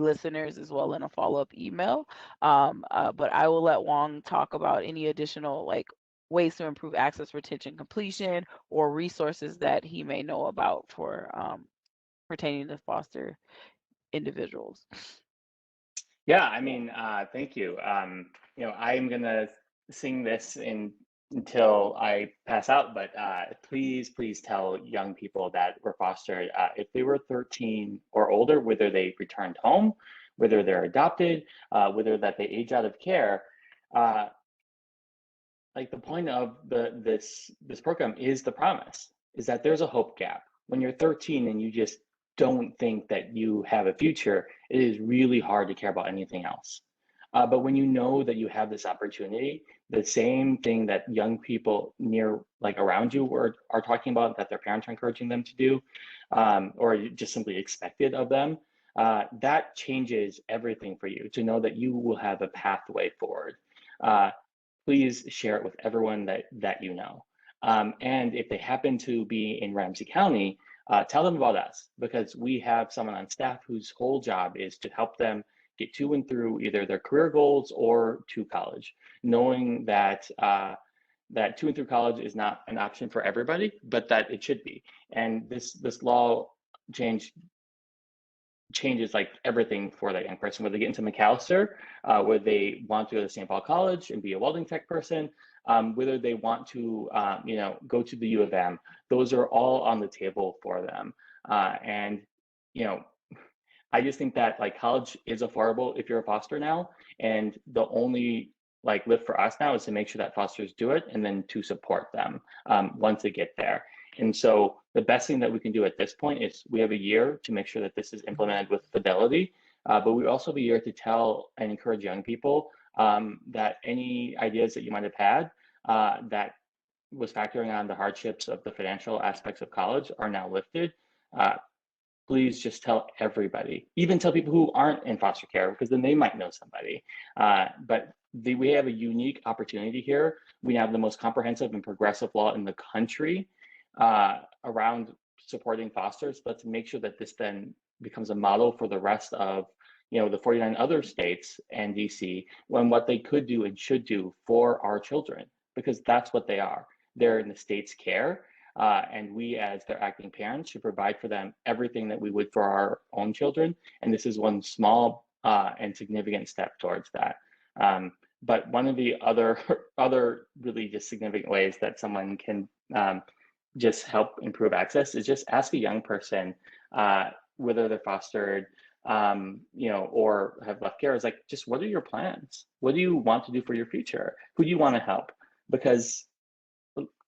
listeners as well in a follow-up email. But I will let Wong talk about any additional ways to improve access, retention, completion, or resources that he may know about for pertaining to foster individuals. Yeah, I mean, thank you. I'm gonna sing this until I pass out, but please tell young people that were fostered, if they were 13 or older, whether they returned home, whether they're adopted, whether that they age out of care, like the point of this program is the promise, is that there's a hope gap. When you're 13 and you just don't think that you have a future, it is really hard to care about anything else. But when you know that you have this opportunity, the same thing that young people around you are talking about, that their parents are encouraging them to do, or just simply expected of them, that changes everything for you, to know that you will have a pathway forward. Please share it with everyone that you know. And if they happen to be in Ramsey County, tell them about us, because we have someone on staff whose whole job is to help them get to and through either their career goals or to college, knowing that that to and through college is not an option for everybody, but that it should be. And this law changes like everything for that young person, whether they get into McAllister, where they want to go to St. Paul College and be a welding tech person, whether they want to, go to the U of M. Those are all on the table for them. And, I just think that like college is affordable if you're a foster now, and the only like lift for us now is to make sure that fosters do it and then to support them once they get there. And so the best thing that we can do at this point is we have a year to make sure that this is implemented with fidelity, but we also have a year to tell and encourage young people that any ideas that you might have had that was factoring on the hardships of the financial aspects of college are now lifted. Please just tell everybody, even tell people who aren't in foster care, because then they might know somebody. But we have a unique opportunity here. We have the most comprehensive and progressive law in the country around supporting fosters. Let's make sure that this then becomes a model for the rest of the 49 other states and DC, when what they could do and should do for our children, because that's what they are. They're in the state's care. And we, as their acting parents, should provide for them everything that we would for our own children. And this is one small and significant step towards that. But one of the other really just significant ways that someone can just help improve access is just ask a young person whether they're fostered, or have left care. Is like, just what are your plans? What do you want to do for your future? Who do you want to help? Because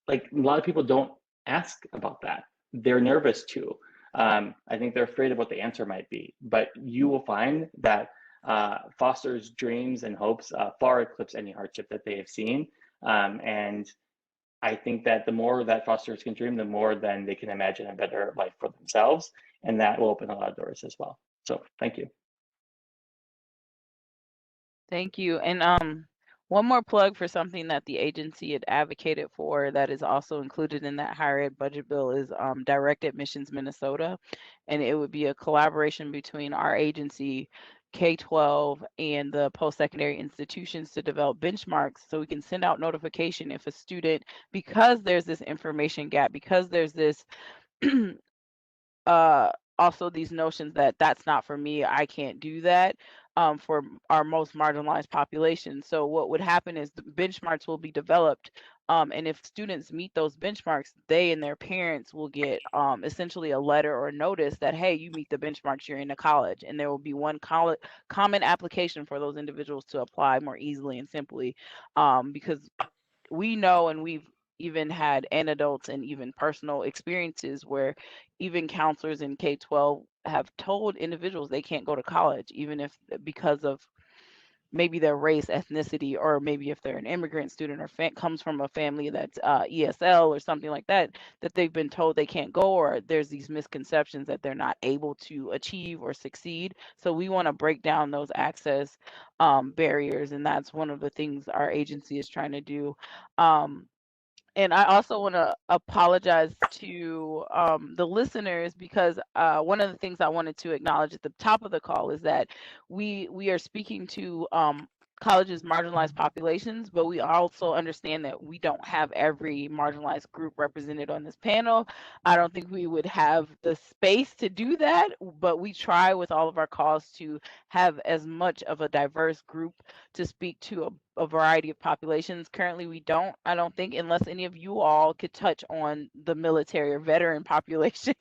like a lot of people don't ask about that. They're nervous too. I think they're afraid of what the answer might be, but you will find that fosters' dreams and hopes far eclipse any hardship that they have seen. And I think that the more that fosters can dream, the more then they can imagine a better life for themselves. And that will open a lot of doors as well. So thank you. Thank you. And one more plug for something that the agency had advocated for that is also included in that higher ed budget bill is Direct Admissions Minnesota. And it would be a collaboration between our agency, K-12, and the post-secondary institutions to develop benchmarks so we can send out notification if a student, because there's this information gap, because there's this also these notions that that's not for me, I can't do that, for our most marginalized population. So what would happen is the benchmarks will be developed, and if students meet those benchmarks, they and their parents will get essentially a letter or a notice that, hey, you meet the benchmarks, you're into college, and there will be one common application for those individuals to apply more easily and simply, because we know, and we've even had anecdotes and even personal experiences where even counselors in K-12 have told individuals they can't go to college, even if because of maybe their race, ethnicity, or maybe if they're an immigrant student or comes from a family that's ESL or something like that, that they've been told they can't go, or there's these misconceptions that they're not able to achieve or succeed. So we want to break down those access barriers, and that's one of the things our agency is trying to do. And I also want to apologize to the listeners, because one of the things I wanted to acknowledge at the top of the call is that we are speaking to colleges' marginalized populations, but we also understand that we don't have every marginalized group represented on this panel. I don't think we would have the space to do that, but we try with all of our calls to have as much of a diverse group to speak to a variety of populations. Currently, we don't, I don't think, unless any of you all could touch on the military or veteran population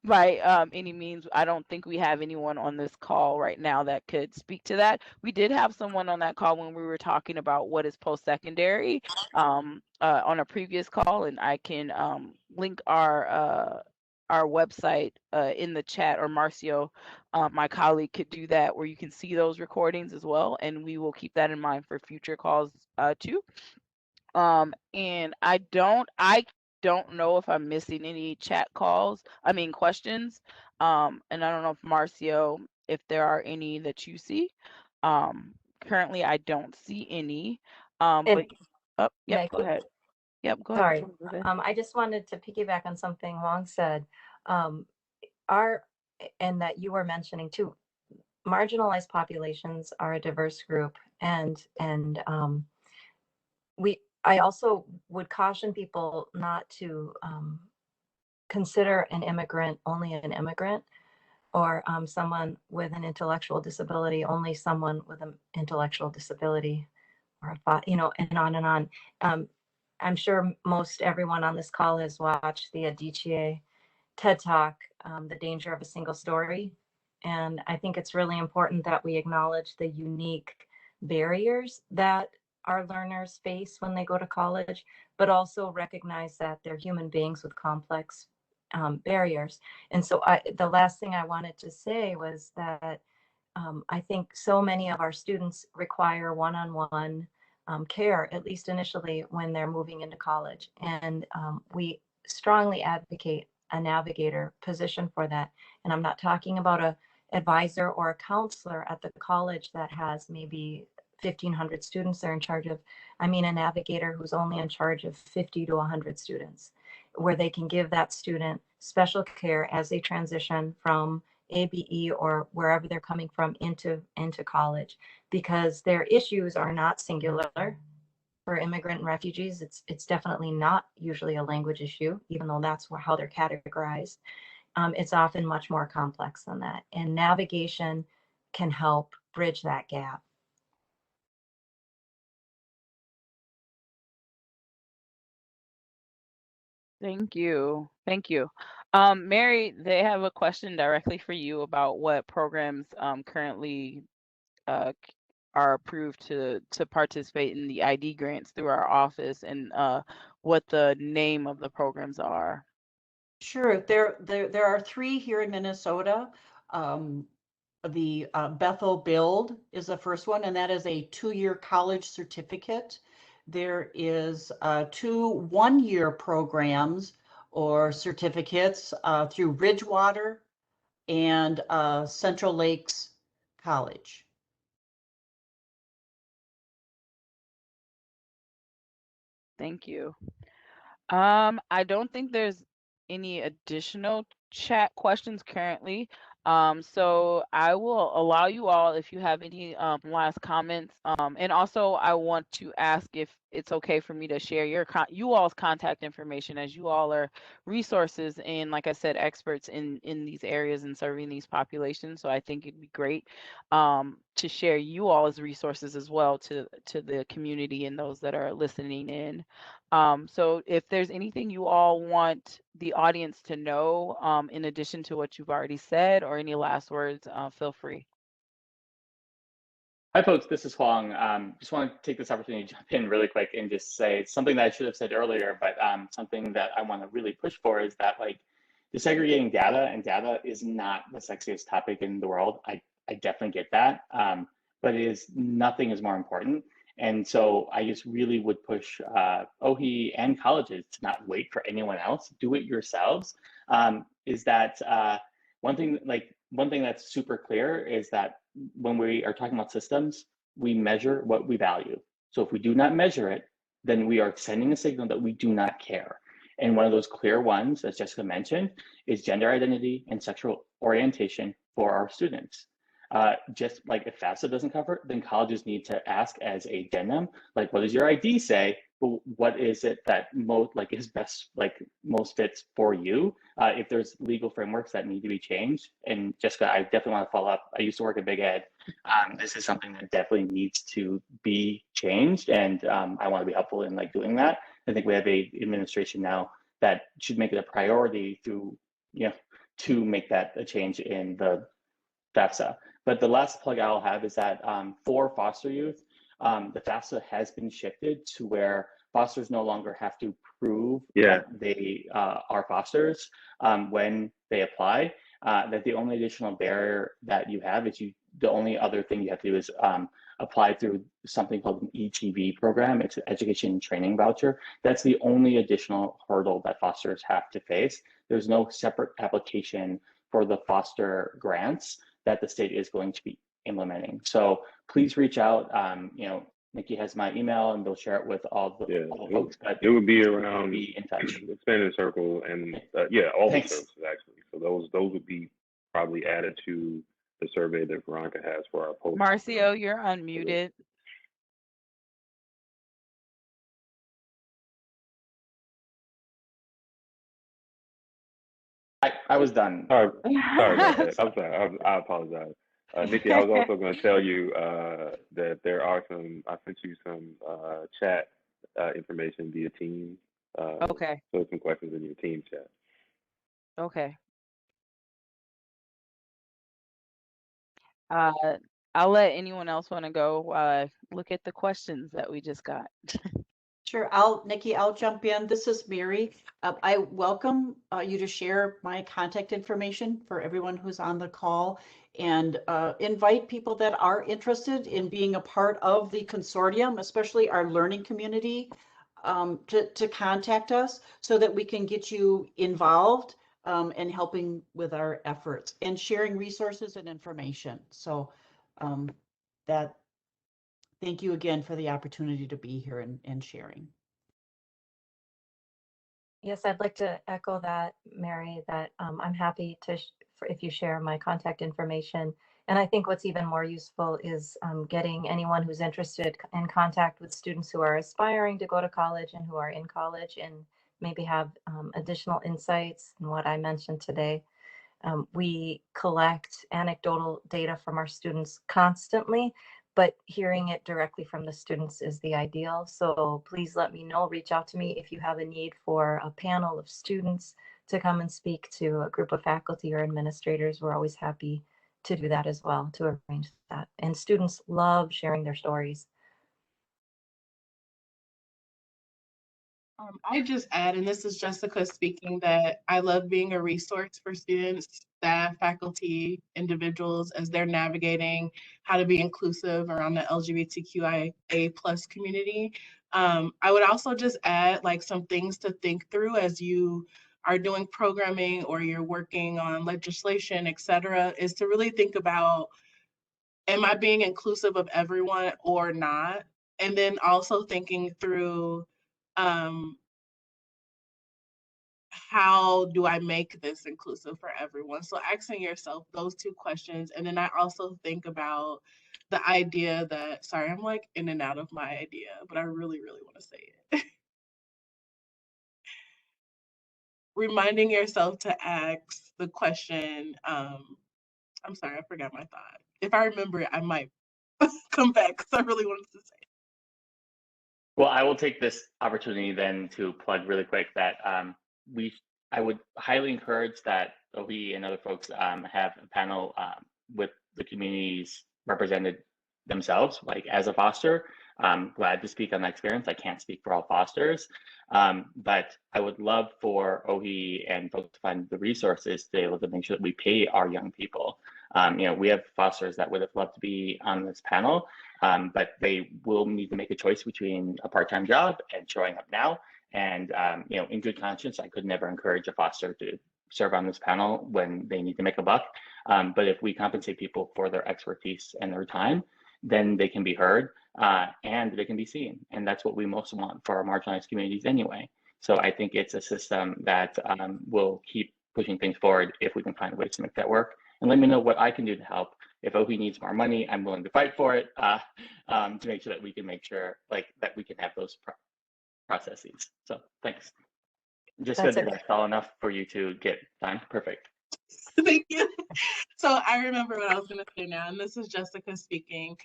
by any means. I don't think we have anyone on this call right now that could speak to that. We did have someone on that call when we were talking about what is post-secondary on a previous call, and I can link our website in the chat, or Marcio, my colleague, could do that, where you can see those recordings as well, and we will keep that in mind for future calls too. And I don't know if I'm missing any questions. And I don't know if Marcio, if there are any that you see. Currently I don't see any. But yep, go ahead. Yep, go ahead. Sorry, I just wanted to piggyback on something Huang said. And that you were mentioning too. marginalized populations are a diverse group, and I also would caution people not to consider an immigrant only an immigrant, or someone with an intellectual disability only someone with an intellectual disability, or and on and on. I'm sure most everyone on this call has watched the Adichie TED Talk, The Danger of a Single Story. And I think it's really important that we acknowledge the unique barriers that our learners face when they go to college, but also recognize that they're human beings with complex barriers. And so the last thing I wanted to say was that I think so many of our students require one-on-one care, at least initially when they're moving into college. And we strongly advocate a navigator position for that. And I'm not talking about a advisor or a counselor at the college that has maybe 1,500 students they're in charge of. I mean a navigator who's only in charge of 50 to 100 students, where they can give that student special care as they transition from ABE or wherever they're coming from into college, because their issues are not singular. For immigrant and refugees, it's definitely not usually a language issue, even though that's how they're categorized. It's often much more complex than that, and navigation can help bridge that gap. Thank you. Thank you. Mary, they have a question directly for you about what programs currently are approved to participate in the ID grants through our office, and what the name of the programs are. Sure. There are 3 here in Minnesota. The Bethel Build is the first one, and that is a 2-year college certificate. There is 2 1-year programs or certificates through Ridgewater and Central Lakes College. Thank you. I don't think there's any additional chat questions currently. So I will allow you all, if you have any last comments. And also I want to ask if it's okay for me to share you all's contact information, as you all are resources and, like I said, experts in these areas and serving these populations. So I think it'd be great to share you all as resources as well to the community and those that are listening in. So if there's anything you all want the audience to know, in addition to what you've already said, or any last words, feel free. Hi, folks. This is Huang. Just want to take this opportunity to jump in really quick and just say something that I should have said earlier, but something that I want to really push for is that, like, disaggregating data, and data is not the sexiest topic in the world. I definitely get that, but nothing is more important. And so I just really would push OHI and colleges to not wait for anyone else. Do it yourselves. Is that one thing that's super clear is that when we are talking about systems, we measure what we value. So if we do not measure it, then we are sending a signal that we do not care. And one of those clear ones, as Jessica mentioned, is gender identity and sexual orientation for our students. Just like if FAFSA doesn't cover it, then colleges need to ask as a denim, like, what does your ID say? But what is it that is best, most fits for you? If there's legal frameworks that need to be changed, and Jessica, I definitely want to follow up. I used to work at Big Ed. This is something that definitely needs to be changed, and I want to be helpful in doing that. I think we have a administration now that should make it a priority to make that a change in the FAFSA. But the last plug I'll have is that for foster youth, the FAFSA has been shifted to where fosters no longer have to prove that they are fosters when they apply. That the only additional barrier that you have is the only other thing you have to do is apply through something called an ETV program. It's an education training voucher. That's the only additional hurdle that fosters have to face. There's no separate application for the foster grants that the state is going to be implementing. So please reach out. Nikki has my email, and they'll share it with all the folks. But it would be around be in touch. The Spanish Circle and all the services actually. So those would be probably added to the survey that Veronica has for our post. Marcio, you're unmuted. I was done. Sorry about that. I'm sorry. I apologize. Nikki, I was also going to tell you that there are some, I sent you some chat information via Teams. Okay. So some questions in your team chat. Okay. I'll let anyone else want to go look at the questions that we just got. Sure, Nikki, I'll jump in. This is Mary. I welcome you to share my contact information for everyone who's on the call, and invite people that are interested in being a part of the consortium, especially our learning community, to contact us so that we can get you involved and helping with our efforts and sharing resources and information. So thank you again for the opportunity to be here and sharing. Yes, I'd like to echo that, Mary, that I'm happy to if you share my contact information. And I think what's even more useful is getting anyone who's interested in contact with students who are aspiring to go to college and who are in college and maybe have additional insights in what I mentioned today. We collect anecdotal data from our students constantly, but hearing it directly from the students is the ideal. So please let me know, reach out to me if you have a need for a panel of students to come and speak to a group of faculty or administrators. We're always happy to do that as well, to arrange that. And students love sharing their stories. I just add, and this is Jessica speaking, that I love being a resource for students, staff, faculty, individuals as they're navigating how to be inclusive around the LGBTQIA plus community. I would also just add like some things to think through as you are doing programming or you're working on legislation, et cetera, is to really think about, am I being inclusive of everyone or not? And then also thinking through, how do I make this inclusive for everyone? So asking yourself those two questions. And then I also think about the idea that, sorry, I'm like in and out of my idea, but I really, really want to say it. Reminding yourself to ask the question, I'm sorry, I forgot my thought. If I remember it, I might come back because I really wanted to say it. Well, I will take this opportunity then to plug really quick that I would highly encourage that we and other folks have a panel with the communities represented themselves, like as a foster. I'm glad to speak on that experience. I can't speak for all fosters, but I would love for OHE and folks to find the resources to be able to make sure that we pay our young people. We have fosters that would have loved to be on this panel, but they will need to make a choice between a part-time job and showing up now. And in good conscience, I could never encourage a foster to serve on this panel when they need to make a buck. But if we compensate people for their expertise and their time, then they can be heard and they can be seen. And that's what we most want for our marginalized communities anyway. So I think it's a system that will keep pushing things forward if we can find ways to make that work. And let me know what I can do to help. If OHE needs more money, I'm willing to fight for it to make sure that we can make sure that we can have those processes. So thanks. Just good that that's all enough for you to get time. Perfect. Thank you. So I remember what I was going to say now, and this is Jessica speaking.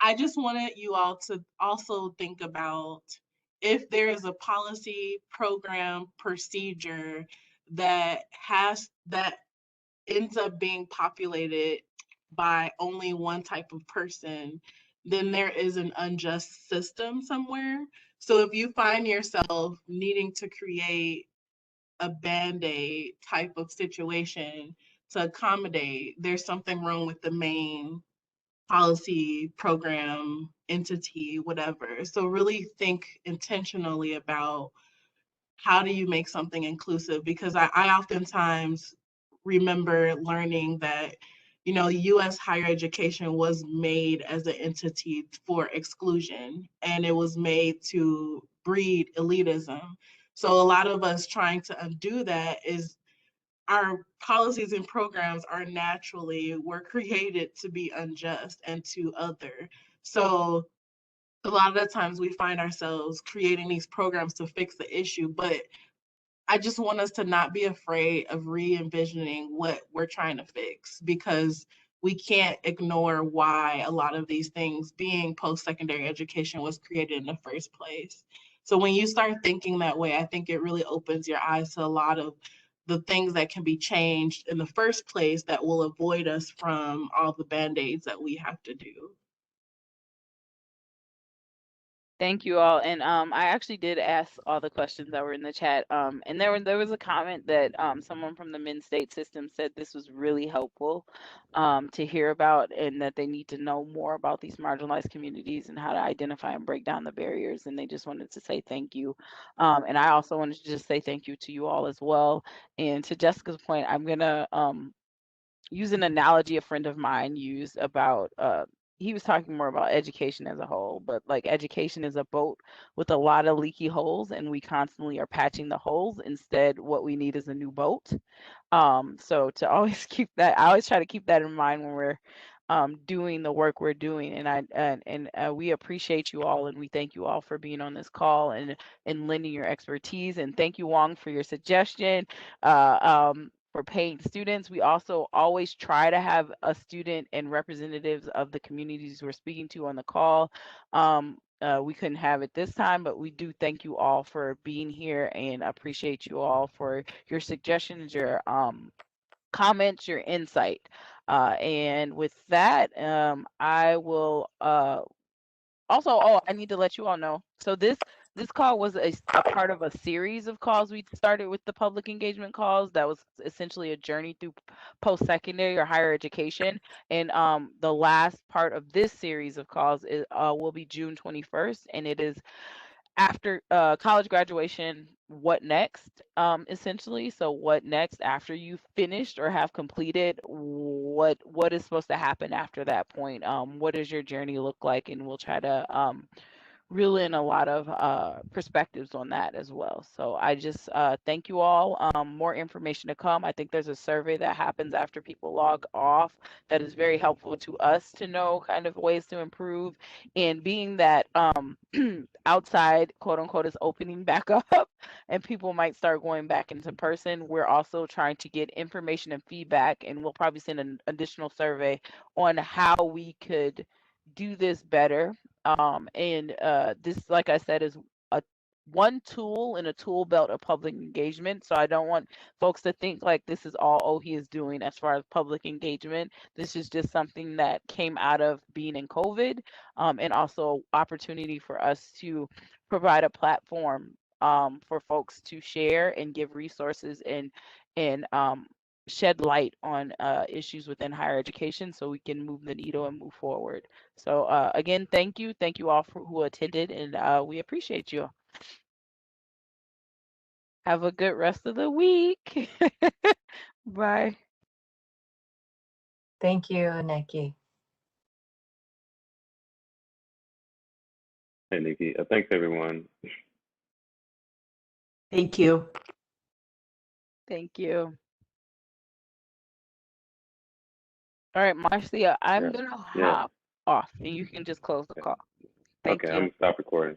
I just wanted you all to also think about if there is a policy, program, procedure that ends up being populated by only one type of person, then there is an unjust system somewhere. So if you find yourself needing to create a Band-Aid type of situation to accommodate, there's something wrong with the main policy, program, entity, whatever. So really think intentionally about how do you make something inclusive? Because I oftentimes remember learning that, US higher education was made as an entity for exclusion, and it was made to breed elitism. So a lot of us trying to undo that is our policies and programs were created to be unjust and to other. So a lot of the times we find ourselves creating these programs to fix the issue, but I just want us to not be afraid of re-envisioning what we're trying to fix, because we can't ignore why a lot of these things, being post-secondary education, was created in the first place. So when you start thinking that way, I think it really opens your eyes to a lot of the things that can be changed in the first place that will avoid us from all the band-aids that we have to do. Thank you all. And I actually did ask all the questions that were in the chat. And there was a comment that someone from the Minn State system said this was really helpful to hear about, and that they need to know more about these marginalized communities and how to identify and break down the barriers. And they just wanted to say thank you. And I also wanted to just say thank you to you all as well. And to Jessica's point, I'm gonna use an analogy a friend of mine used about he was talking more about education as a whole, but like education is a boat with a lot of leaky holes, and we constantly are patching the holes. Instead, what we need is a new boat. So to always keep that, I always try to keep that in mind when we're doing the work we're doing. And we appreciate you all, and we thank you all for being on this call and lending your expertise. And thank you, Wong, for your suggestion. For paying students, we also always try to have a student and representatives of the communities we're speaking to on the call. We couldn't have it this time, but we do thank you all for being here and appreciate you all for your suggestions, your comments, your insight. And with that, I will also, oh, I need to let you all know. So this call was a part of a series of calls we started with the public engagement calls. That was essentially a journey through post-secondary or higher education. And the last part of this series of calls will be June 21st, and it is after college graduation, what next, essentially. So what next after you've finished or have completed, what is supposed to happen after that point? What does your journey look like? And we'll try to reel in a lot of perspectives on that as well. So I just thank you all. More information to come. I think there's a survey that happens after people log off that is very helpful to us to know kind of ways to improve. And being that outside, quote unquote, is opening back up and people might start going back into person, we're also trying to get information and feedback, and we'll probably send an additional survey on how we could do this better. And this, like I said, is a one tool in a tool belt of public engagement. So I don't want folks to think like this is all OHE is doing as far as public engagement. This is just something that came out of being in COVID, and also opportunity for us to provide a platform for folks to share and give resources and shed light on issues within higher education so we can move the needle and move forward. So again, thank you. Thank you all for who attended, and we appreciate you. Have a good rest of the week. Bye. Thank you, Nikki. Hey, Nikki. Thanks, everyone. Thank you. Thank you. All right, Marcia, I'm Yeah. gonna Yeah. hop off and you can just close the call. Thank Okay, you. I'm gonna stop recording.